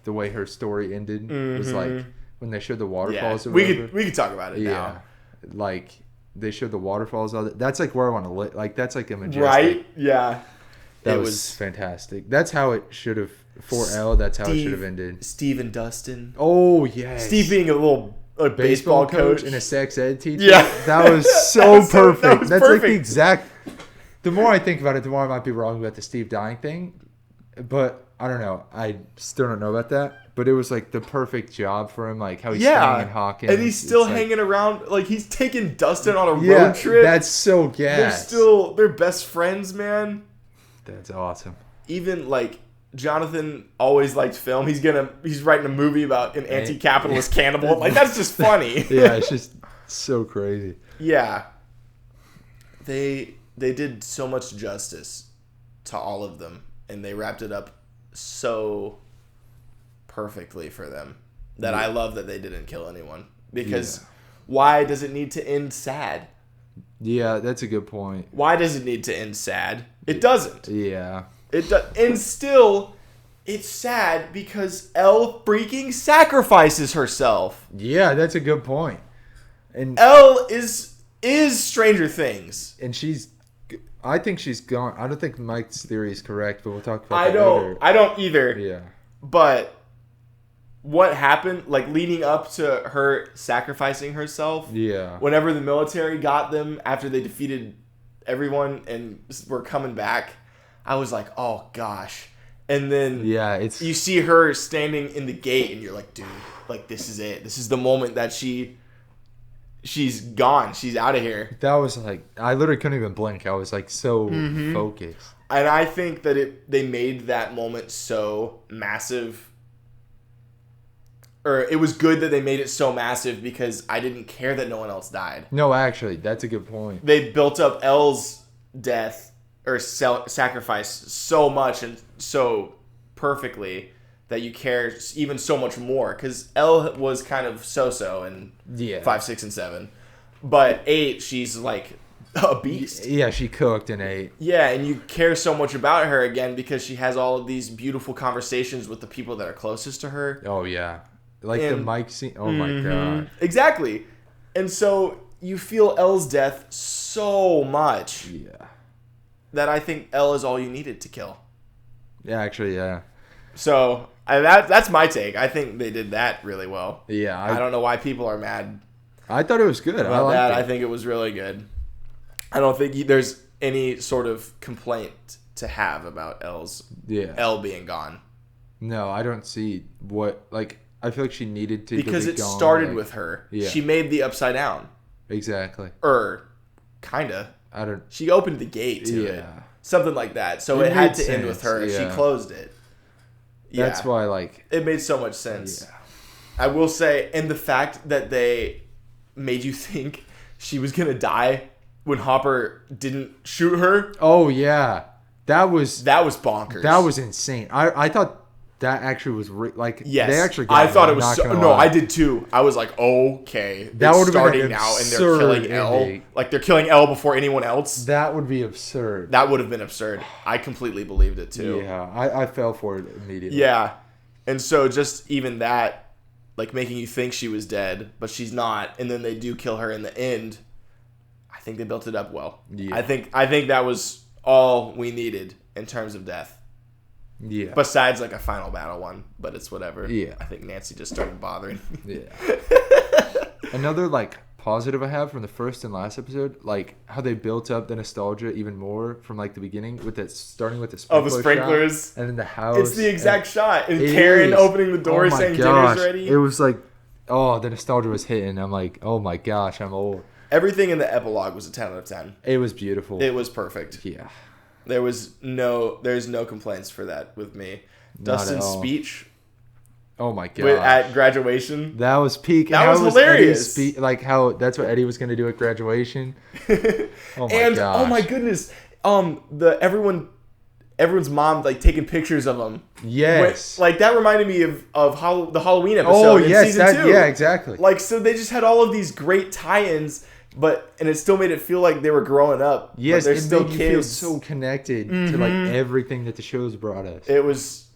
way her story ended was like when they showed the waterfalls. Yeah. We could talk about it now. Like they showed the waterfalls. That's like where I want to live. Like that's like a majestic. Right? Yeah. That was fantastic. That's how it should have for Elle. That's how it should have ended. Steve and Dustin. Oh yes. Steve being a baseball coach and a sex ed teacher. Yeah. That was so perfect. That's perfect. like the exact. The more I think about it, the more I might be wrong about the Steve dying thing. But I don't know. I still don't know about that. But it was like the perfect job for him. Like how he's staying in Hawkins. And he's still hanging around. Like he's taking Dustin on a road trip. That's so gas. They're best friends, man. That's awesome. Even like Johnathan always liked film. He's writing a movie about an anti-capitalist cannibal. Like that's just funny. Yeah, it's just so crazy. Yeah. They did so much justice to all of them, and they wrapped it up so perfectly for them that I love that they didn't kill anyone. Because why does it need to end sad? Yeah, that's a good point. Why does it need to end sad? It doesn't. Yeah. It does. And still, it's sad because Elle freaking sacrifices herself. Yeah, that's a good point. And Elle is Stranger Things. And I think she's gone. I don't think Mike's theory is correct, but we'll talk about that later. I don't either. Yeah. But what happened, like leading up to her sacrificing herself? Yeah. Whenever the military got them after they defeated everyone and were coming back, I was like, oh gosh. And then you see her standing in the gate, and you're like, dude, like this is it. This is the moment that she's gone. She's out of here. That was like, I literally couldn't even blink. I was like so focused. And I think that they made that moment so massive. Or it was good that they made it so massive because I didn't care that no one else died. No, actually, that's a good point. They built up Elle's death or sacrifice so much and so perfectly that you care even so much more. Because Elle was kind of so-so in 5, 6, and 7. But 8, she's like a beast. Yeah, she cooked in 8. Yeah, and you care so much about her again because she has all of these beautiful conversations with the people that are closest to her. Oh, yeah. Like the Mike scene. Oh, my God. Exactly. And so you feel Elle's death so much. Yeah. That I think Elle is all you needed to kill. Yeah, actually, yeah. So that's my take. I think they did that really well. Yeah. I don't know why people are mad. I thought it was good. About that. I think it was really good. I don't think there's any sort of complaint to have about Elle being gone. No, I don't see what, like, I feel like she needed to because be it gone, started like, with her. Yeah. She made the Upside Down. Exactly. Kinda. I don't. She opened the gate to it. Something like that. So it had to end with her. Yeah. She closed it. Yeah. That's why, like, it made so much sense. Yeah. I will say, and the fact that they made you think she was gonna die when Hopper didn't shoot her. Oh yeah, that was bonkers. That was insane. I thought that actually was yes. They actually. Got I thought it was no. I did too. I was like, okay, that would have starting been now, and they're killing Elle. Like they're killing Elle before anyone else. That would be absurd. That would have been absurd. I completely believed it too. Yeah, I fell for it immediately. Yeah, and so just even that, like making you think she was dead, but she's not, and then they do kill her in the end. I think they built it up well. Yeah. I think that was all we needed in terms of death. Yeah. Besides like a final battle one, but it's whatever. Yeah. I think Nancy just started bothering. Yeah. Another like positive I have from the first and last episode, like how they built up the nostalgia even more from like the beginning with that starting with the sprinklers shot, and then the house. It's the exact shot. And Karen opening the door saying dinner's ready. It was like, oh, the nostalgia was hitting. I'm like, oh my gosh, I'm old. Everything in the epilogue was a 10 out of 10. It was beautiful. It was perfect. Yeah. There's no complaints for that with me. Dustin's speech. Oh my god! At graduation, that was peak. That was hilarious. Like how that's what Eddie was going to do at graduation. Oh my and gosh. Oh my goodness! Everyone's mom like taking pictures of him. Yes. Like that reminded me of the Halloween episode. Oh yes, in season 2. Yeah, exactly. Like so, they just had all of these great tie-ins and it still made it feel like they were growing up. Yes, but they're it still made you kids. feel so connected to like everything that the show's brought us. It was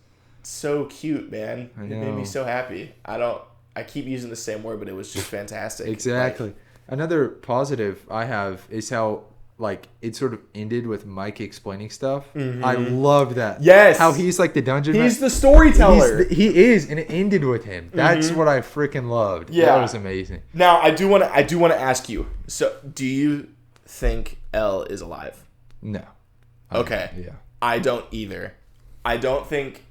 so cute, man. I It know. made me so happy. I keep using the same word, but it was just fantastic. Exactly. Like, Another positive I have is how like it sort of ended with Mike explaining stuff. I love that. Yes. How he's like the dungeon he's ma- the storyteller. He is, and it ended with him. That's what I freaking loved. Yeah. That was amazing. Now, I do want to ask you. So, do you think Elle is alive? No. Okay. Yeah. I don't either. I don't think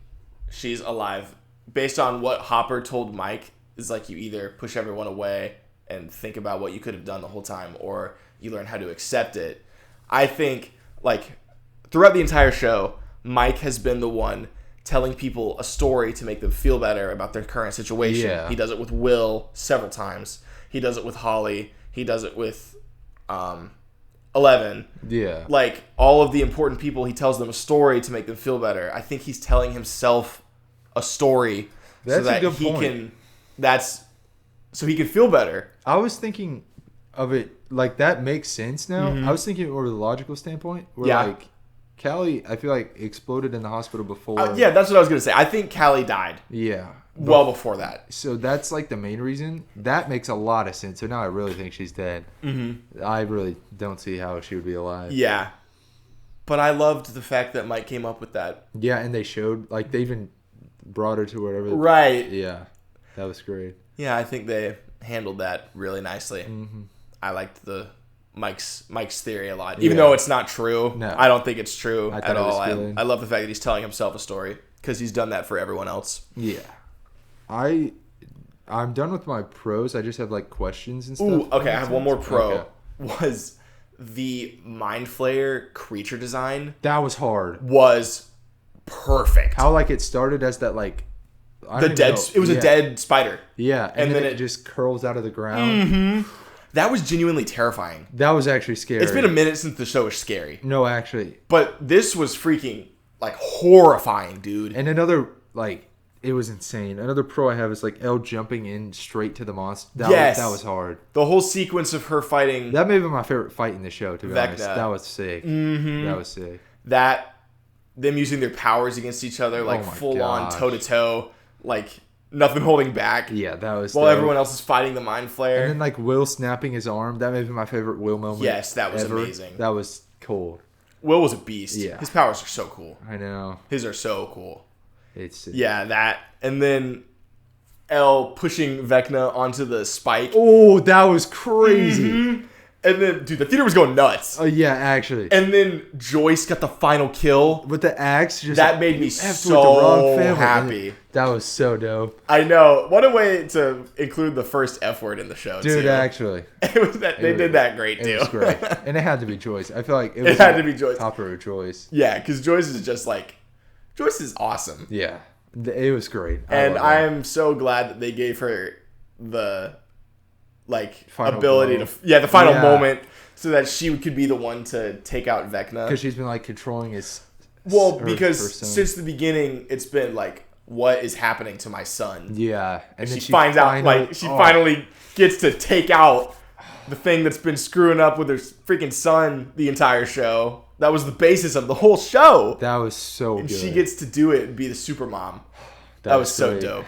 she's alive. Based on what Hopper told Mike, is like you either push everyone away and think about what you could have done the whole time, or you learn how to accept it. I think, like, throughout the entire show, Mike has been the one telling people a story to make them feel better about their current situation. Yeah. He does it with Will several times. He does it with Holly. He does it with 11. Yeah. Like, all of the important people, he tells them a story to make them feel better. I think he's telling himself a story That's so that a good he point. so he can feel better. I was thinking of it like that makes sense now. Mm-hmm. I was thinking over the logical standpoint where Yeah. like Callie, I feel like exploded in the hospital before. Yeah, that's what I was going to say. I think Callie died Yeah. well before that. So that's like the main reason. That makes a lot of sense. So now I really think she's dead. Mm-hmm. I really don't see how she would be alive. Yeah. But I loved the fact that Mike came up with that. Yeah, and they showed like they even brought her to whatever. Right. Yeah, that was great. Yeah, I think they handled that really nicely. Mm-hmm. I liked the Mike's theory a lot, even though it's not true. No. I don't think it's true I thought at it was all. good. I love the fact that he's telling himself a story because he's done that for everyone else. Yeah, I'm done with my pros. I just have like questions and stuff. Ooh, okay. I have one more pro. Okay. Was the Mind Flayer creature design That was hard. was perfect. How like it started as that like I the don't dead. even know. It was a dead spider. Yeah, and then then it just curls out of the ground. Mm-hmm. That was genuinely terrifying. That was actually scary. It's been a minute since the show was scary, No, actually. but this was freaking like horrifying, dude. And another, like, it was insane. Another pro I have is, like, Elle jumping in straight to the monster. That was hard. The whole sequence of her fighting That may have been my favorite fight in the show, to be Vecna. honest. That was sick. Mm-hmm. That was sick. them using their powers against each other, like Oh my full on gosh. toe to toe, like nothing holding back. Yeah, that was While dope. everyone else is fighting the Mind Flayer. And then, like, Will snapping his arm. That may have been my favorite Will moment. Yes, that was ever. amazing. That was cool. Will was a beast. Yeah. His powers are so cool. I know. His are so cool. It's sick. Yeah, that. And then Elle pushing Vecna onto the spike. Oh, that was crazy. Mm-hmm. And then, dude, the theater was going nuts. Oh, yeah, actually. And then Joyce got the final kill. With the axe, just That made me F with the so wrong family. happy. That was so dope. I know. What a way to include the first F word in the show, Dude, too. actually. It was that, they did that great, too. It was great. And it had to be Joyce. I feel like it was had to be Joyce. Hopper or Joyce. Yeah, because Joyce is just like... Joyce is awesome. Yeah. It was great. And love I'm so glad that they gave her the, like, Final ability blow. to... Yeah, the final Yeah. moment so that she could be the one to take out Vecna. Because she's been, like, controlling his... Well, her because son. since the beginning, it's been like, what is happening to my son? Yeah. And then She finds out, like, she finally gets to take out the thing that's been screwing up with her freaking son the entire show. That was the basis of the whole show. That was so And good. she gets to do it and be the super mom. That was so great. dope.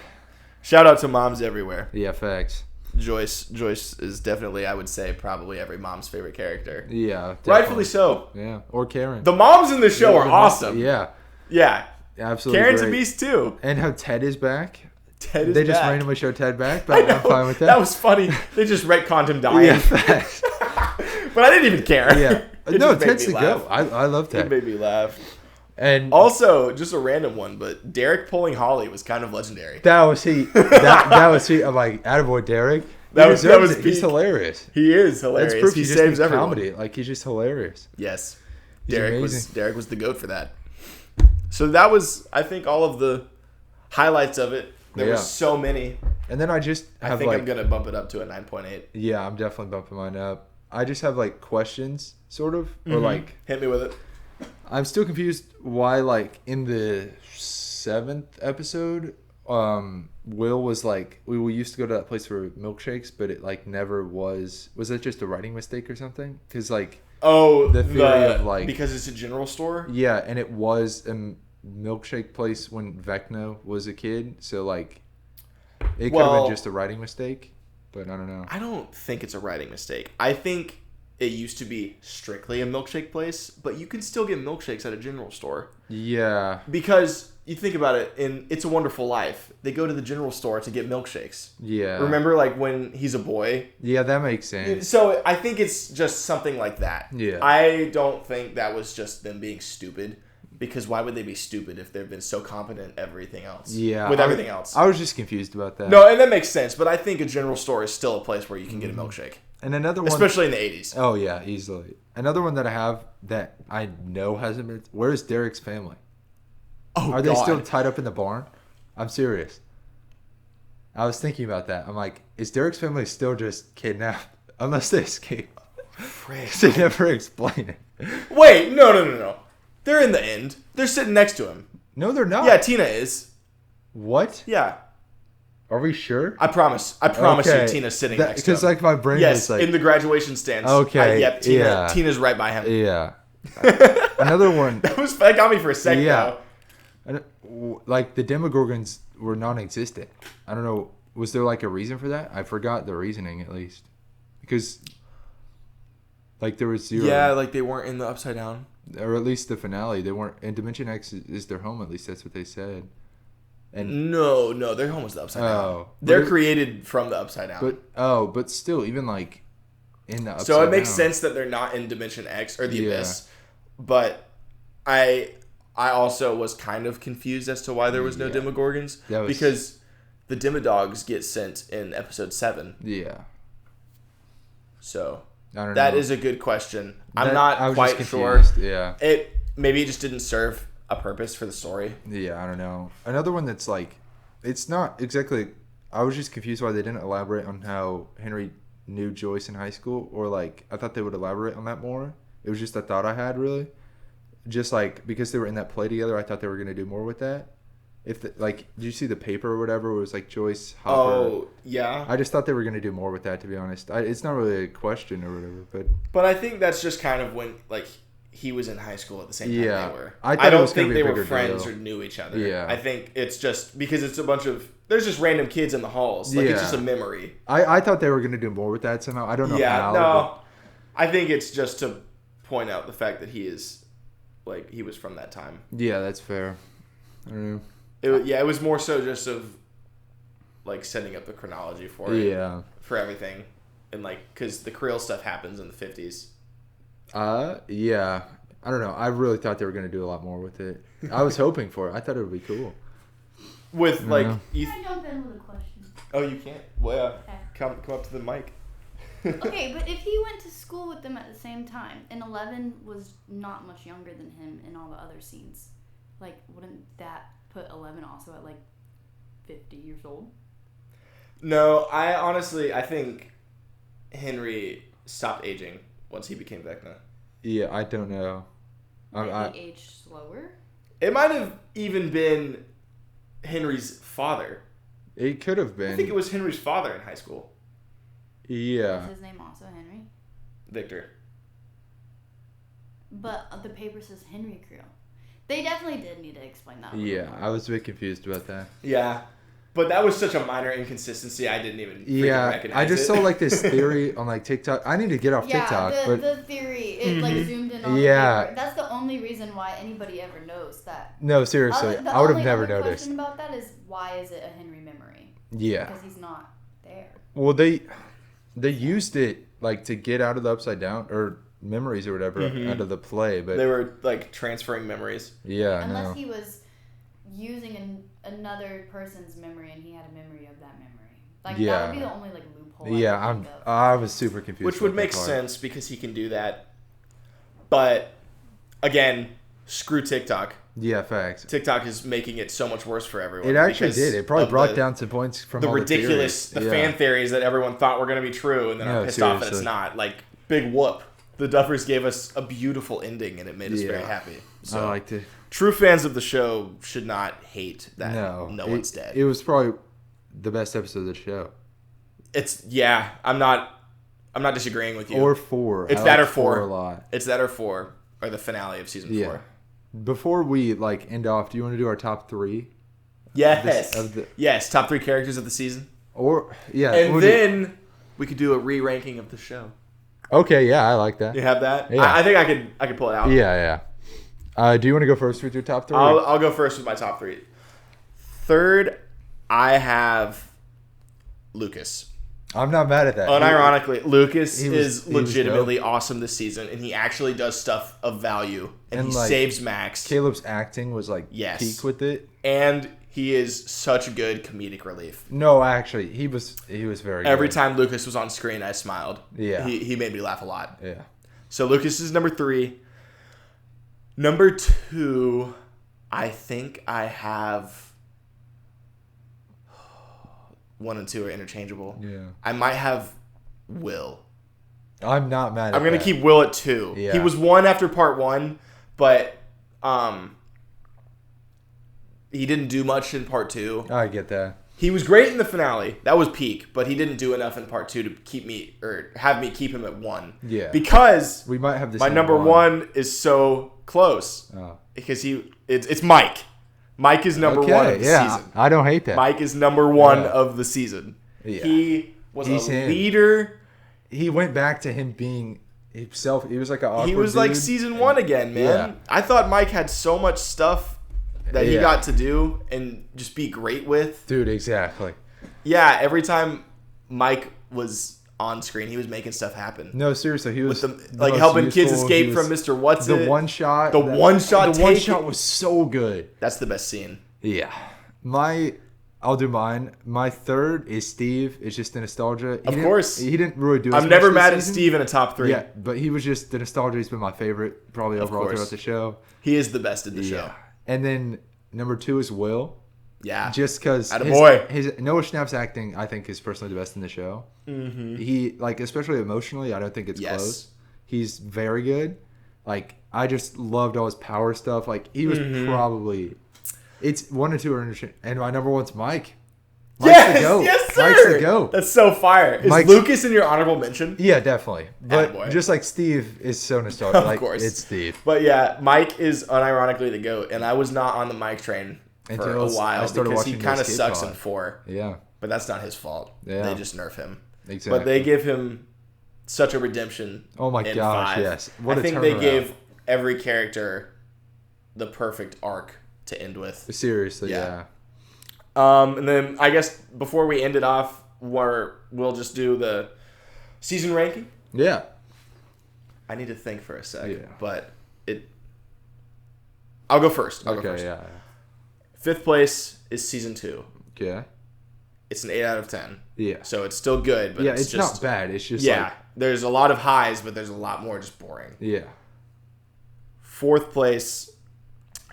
Shout out to moms everywhere. Yeah, facts. Joyce is definitely, I would say, probably every mom's favorite character. Yeah. Rightfully definitely. so. Yeah. Or Karen. The moms in the show are awesome. Yeah. Yeah. Absolutely Karen's great. a beast too. And how Ted is back. Ted is They just back. randomly show Ted back, I but know. I'm fine with that. That was funny. They just retconned him dying. Yeah, facts. But I didn't even care. Yeah. It No, just made Ted's me the laugh. go. I love It Ted. made me laugh. And Also, just a random one, but Derek pulling Holly was kind of legendary. that was he. That was he. I'm like, attaboy Derek. That He was deserves it. He's peak. hilarious. He is hilarious. That's proof He he saves just everyone. comedy. Like, he's just hilarious. Yes. He's Derek amazing. was the GOAT for that. So that was, I think, all of the highlights of it. There were Yeah. so many. And then I just have I think like, I'm gonna bump it up to a 9.8. yeah, I'm definitely bumping mine up. I just have like questions, sort of, or like Hit me with it. I'm still confused why, like, in the 7th episode, Will was like, we used to go to that place for milkshakes, but it like never was. Was that just a writing mistake or something? Because like, the theory of like, because it's a general store. Yeah, and it was a milkshake place when Vecna was a kid, so like, it could have been just a writing mistake, but I don't know. I don't think it's a writing mistake. I think it used to be strictly a milkshake place, but you can still get milkshakes at a general store. Yeah. Because you think about it, in It's a Wonderful Life, they go to the general store to get milkshakes. Yeah. Remember, like, when he's a boy? Yeah, that makes sense. So I think it's just something like that. Yeah. I don't think that was just them being stupid. Because why would they be stupid if they've been so competent at everything else? Yeah. With everything else. I was just confused about that. No, and that makes sense. But I think a general store is still a place where you can get a milkshake. And another one, especially in the 80s. Oh yeah, easily. Another one that I have that I know hasn't been. Where's Derek's family? Oh, Are they still tied up in the barn? I'm serious. I was thinking about that. I'm like, is Derek's family still just kidnapped? Unless they escape. They never explain it. Wait, no. They're in the end. They're sitting next to him. No, they're not. Yeah, Tina is. What? Yeah. Are we sure? I promise you Tina's sitting next to him. Because like my brain was like... in the graduation stands. Okay, yep, Tina's right by him. Yeah. Another one... That got me for a second, though. Like, the Demogorgons were non-existent. I don't know. Was there like a reason for that? I forgot the reasoning, at least. Because... like, there was zero... Yeah, like they weren't in the Upside Down. Or at least the finale. They weren't... And Dimension X is their home, at least that's what they said. And no, their home was the Upside Down. They're created from the Upside Down. But still, even like in the Upside Down. So it makes Down. sense that they're not in Dimension X or the Abyss. But I also was kind of confused as to why there was no Demogorgons. Because the Demodogs get sent in episode 7. Yeah. So I don't know. That is a good question. I'm not quite sure. Yeah. Maybe it just didn't serve a purpose for the story. Yeah, I don't know. Another one that's like, it's not exactly. I was just confused why they didn't elaborate on how Henry knew Joyce in high school, or like I thought they would elaborate on that more. It was just a thought I had, really. Just like because they were in that play together, I thought they were gonna do more with that. Did you see the paper or whatever? Where it was like Joyce, Hopper. Oh yeah. I just thought they were gonna do more with that. To be honest, it's not really a question or whatever, but I think that's just kind of when like. He was in high school at the same time they were. I don't think they were friends or knew each other. Yeah. I think it's just because it's a bunch of... There's just random kids in the halls. Like, it's just a memory. I thought they were going to do more with that somehow. I don't know how. Yeah, no. I think it's just to point out the fact that he is... Like, he was from that time. Yeah, that's fair. I don't know. It was more so just of... Like, setting up the chronology for it. Yeah. For everything. And, like, because the Creel stuff happens in the 50s. Yeah. I don't know. I really thought they were going to do a lot more with it. I was hoping for it. I thought it would be cool. With, like... Can I jump in with a question? Oh, you can't? Well, okay. Come up to the mic. Okay, but if he went to school with them at the same time, and 11 was not much younger than him in all the other scenes, like, wouldn't that put 11 also at, like, 50 years old? No, I think Henry stopped aging once he became Vecna. Yeah, I don't know. Maybe he aged slower? It might have even been Henry's father. It could have been. I think it was Henry's father in high school. Yeah. Is his name also Henry? Victor. But the paper says Henry Creel. They definitely did need to explain that. Yeah, I was a bit confused about that. Yeah. But that was such a minor inconsistency, I didn't even recognize it. I just saw like this theory on like TikTok. I need to get off TikTok. The theory, it like zoomed in on the paper. That's the only reason why anybody ever knows that. No, seriously. I would have never noticed. The question about that is why is it a Henry memory? Yeah. Because he's not there. Well, they used it like to get out of the Upside Down or memories or whatever out of the play, but they were like transferring memories. Yeah, unless he was using another person's memory and he had a memory of that memory. Like that would be the only like loophole. Yeah, I was super confused. Which would make sense because he can do that. But again, screw TikTok. Yeah, facts. TikTok is making it so much worse for everyone. It actually did. It probably brought down some points from the all ridiculous, the fan theories that everyone thought were going to be true, and then are pissed off that it's not. Like, big whoop. The Duffers gave us a beautiful ending, and it made us very happy. So, I liked it. True fans of the show should not hate that no one's dead. It was probably the best episode of the show. I'm not disagreeing with you. Or 4. It's that or 4. A lot. It's that or 4, or the finale of season 4. Before we end off, do you want to do our top 3? Yes. Yes, top 3 characters of the season. Or and then we could do a re-ranking of the show. Okay, yeah, I like that. You have that? Yeah. I think I could pull it out. Yeah. Do you want to go first with your top 3? I'll go first with my top 3. Third, I have Lucas. I'm not mad at that. Unironically, Lucas is legitimately awesome this season, and he actually does stuff of value, and he saves Max. Caleb's acting was peak with it, and he is such a good comedic relief. No, actually, he was very good. Every time Lucas was on screen, I smiled. Yeah, he made me laugh a lot. Yeah. So Lucas is number 3. Number 2, I think I have. 1 and 2 are interchangeable. Yeah. I might have Will. I'm not mad at I'm going to keep Will at 2. Yeah. He was 1 after part 1, but he didn't do much in part 2. I get that. He was great in the finale. That was peak, but he didn't do enough in part 2 to keep me or have me keep him at 1. Yeah. Because we might have this. My number 1 is so close. Oh. Because it's Mike. Mike is number 1 of the season. I don't hate that. Mike is number 1 of the season. Yeah. He was a leader. He went back to him being himself. He was like an awkward He was dude. like season 1 again, man. Yeah. I thought Mike had so much stuff that he got to do and just be great with. Dude, exactly. Yeah, every time Mike was on screen, he was making stuff happen. No, seriously, he was helping kids escape from Mr. What's the one shot. The one shot was so good. That's the best scene. Yeah. I'll do mine. My third is Steve. It's just the nostalgia. Of course. He didn't really do. I'm never mad at Steve in a top 3. Yeah, but he was just the nostalgia. He's been my favorite probably overall throughout the show. He is the best in the show. And then number 2 is Will. Yeah. Just because his Noah Schnapp's acting, I think, is personally the best in the show. Mm-hmm. He, especially emotionally, I don't think it's close. He's very good. I just loved all his power stuff. He was probably... It's 1 and 2 are interesting. And my number 1's Mike. Mike's the GOAT. Yes, sir. Mike's the GOAT. That's so fire. Is Lucas in your honorable mention? Yeah, definitely. But Attaboy. just like Steve is so nostalgic. Of course. It's Steve. But yeah, Mike is unironically the GOAT. And I was not on the Mike train for a while because he kind of sucks in 4. Yeah. But that's not his fault. Yeah. They just nerf him. Exactly. But they give him such a redemption. Oh my gosh, 5. yes. I think they gave every character the perfect arc to end with. Seriously, yeah. And then I guess before we end it off, we'll just do the season ranking. Yeah. I need to think for a sec, yeah. But I'll go first. Yeah. 5th place is season 2. Okay. It's an 8 out of 10. Yeah. So it's still good, but it's just not bad. It's just there's a lot of highs, but there's a lot more just boring. Yeah. 4th place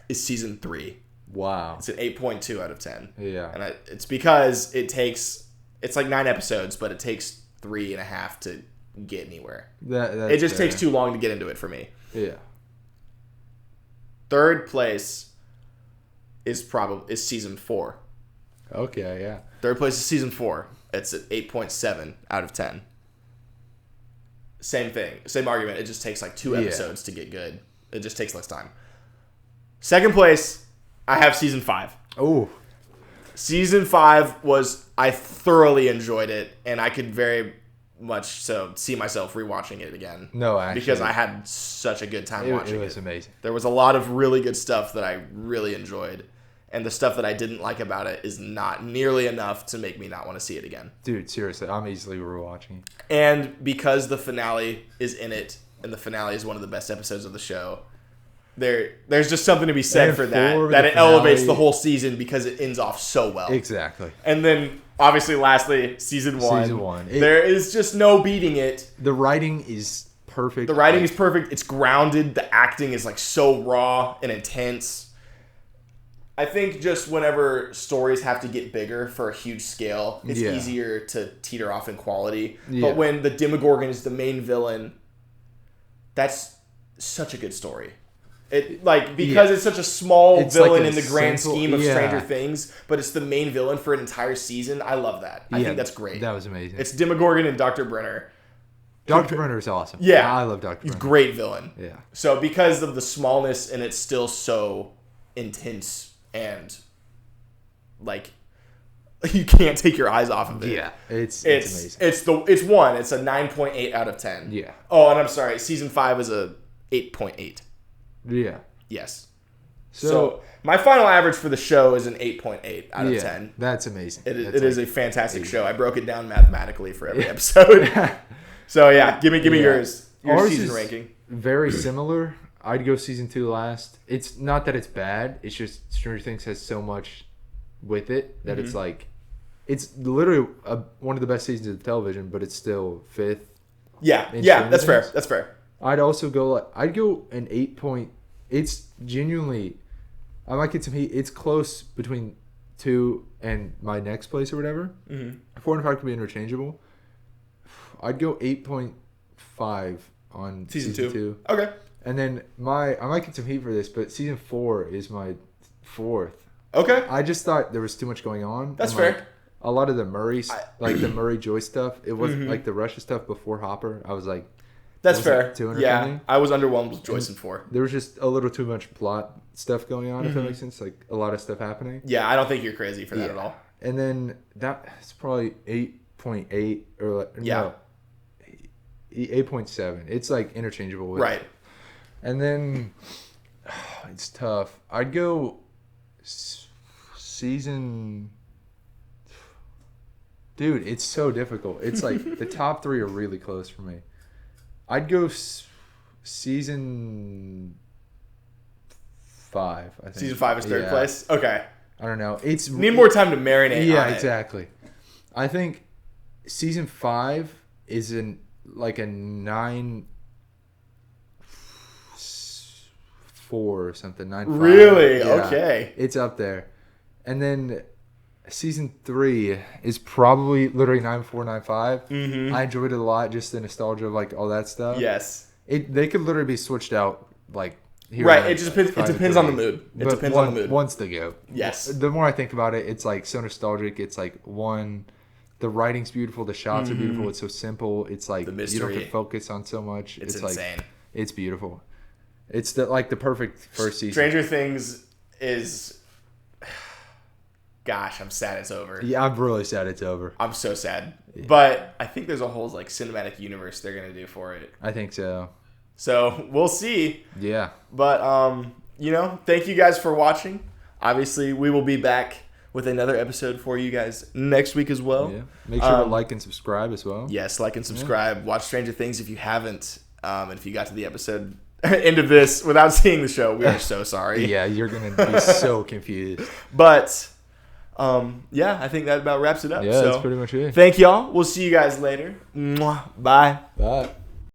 is season 3. Wow. It's an 8.2 out of 10. Yeah. And it's because it's 9 episodes, but it takes 3.5 to get anywhere. It just takes too long to get into it for me. Yeah. 3rd place is season 4. Okay, yeah. 3rd place is season 4. It's at 8.7 out of 10. Same thing. Same argument. It just takes 2 episodes to get good. It just takes less time. 2nd place, I have season 5. Oh. Season 5 I thoroughly enjoyed it, and I could very much so see myself rewatching it again. No, actually. Because I had such a good time watching it. It was amazing. There was a lot of really good stuff that I really enjoyed, and the stuff that I didn't like about it is not nearly enough to make me not want to see it again. Dude, seriously, I'm easily rewatching it. And because the finale is in it, and the finale is one of the best episodes of the show, there's just something to be said for that it elevates the whole season because it ends off so well. Exactly. And then, obviously, lastly, season 1. Season 1. There is just no beating it. The writing is perfect. The writing is perfect. It's grounded. The acting is so raw and intense. I think just whenever stories have to get bigger for a huge scale, it's easier to teeter off in quality. Yeah. But when the Demogorgon is the main villain, that's such a good story. Because it's such a small villain in the grand simple, scheme of Stranger Things, but it's the main villain for an entire season. I love that. I think that's great. That was amazing. It's Demogorgon and Dr. Brenner. Dr. Brenner is awesome. Yeah. I love Dr. Brenner. He's a great villain. Yeah. So because of the smallness and it's still so intense and like you can't take your eyes off of it. Yeah. It's amazing. It's a 9.8 out of 10. Yeah. Oh, and I'm sorry. Season 5 is a 8.8. Yeah. Yes. So my final average for the show is an 8.8 out of 10. That's amazing. It is a fantastic show. I broke it down mathematically for every episode. So yeah, give me yours. Your Ours season is ranking. Very similar. I'd go season 2 last. It's not that it's bad. It's just Stranger Things has so much with it that it's like, it's literally one of the best seasons of television, but it's still 5th. Yeah, that's fair. That's fair. I'd also go. I'd go an 8 point. It's genuinely, I might get some heat. It's close between 2 and my next place or whatever. 4 and 5 could be interchangeable. I'd go 8.5 on season 2. Okay. And then I might get some heat for this, but season 4 is my 4th. Okay. I just thought there was too much going on. That's fair. Like, a lot of the the Murray Joy stuff. It wasn't like the Russia stuff before Hopper. I was like, that's fair. Yeah, I was underwhelmed with Joyce in 4. There was just a little too much plot stuff going on. If that makes sense, like a lot of stuff happening. Yeah, I don't think you're crazy for that at all. And then that's probably 8.8 or no, 8.7. It's like interchangeable. Right. And then it's tough. I'd go season. Dude, it's so difficult. It's like the top 3 are really close for me. I'd go season 5. I think Season 5 is third place. Okay. I don't know. Need more time to marinate. Yeah, on it. Exactly. I think season 5 is a 9.4 or something. 9.5. Really? Yeah, okay. It's up there, and then season 3 is probably literally 9.4, 9.5. I enjoyed it a lot, just the nostalgia of like all that stuff. Yes. They could literally be switched out like. Right. It just depends. It depends on the mood. It depends on the mood. Once they go. Yes. The more I think about it, it's like so nostalgic. It's like the writing's beautiful, the shots are beautiful. It's so simple. It's like the mystery. You don't have to focus on so much. It's insane. Like it's beautiful. It's the perfect first season. Stranger Things is. Gosh, I'm sad it's over. Yeah, I'm really sad it's over. I'm so sad. Yeah. But I think there's a whole like cinematic universe they're gonna do for it. I think so. So we'll see. Yeah. But thank you guys for watching. Obviously, we will be back with another episode for you guys next week as well. Yeah. Make sure to like and subscribe as well. Yes, like and subscribe. Yeah. Watch Stranger Things if you haven't. And if you got to the episode end of this without seeing the show, we are so sorry. Yeah, you're gonna be so confused. But I think that about wraps it up. Yeah, that's pretty much it. Thank y'all. We'll see you guys later. Mwah. Bye. Bye.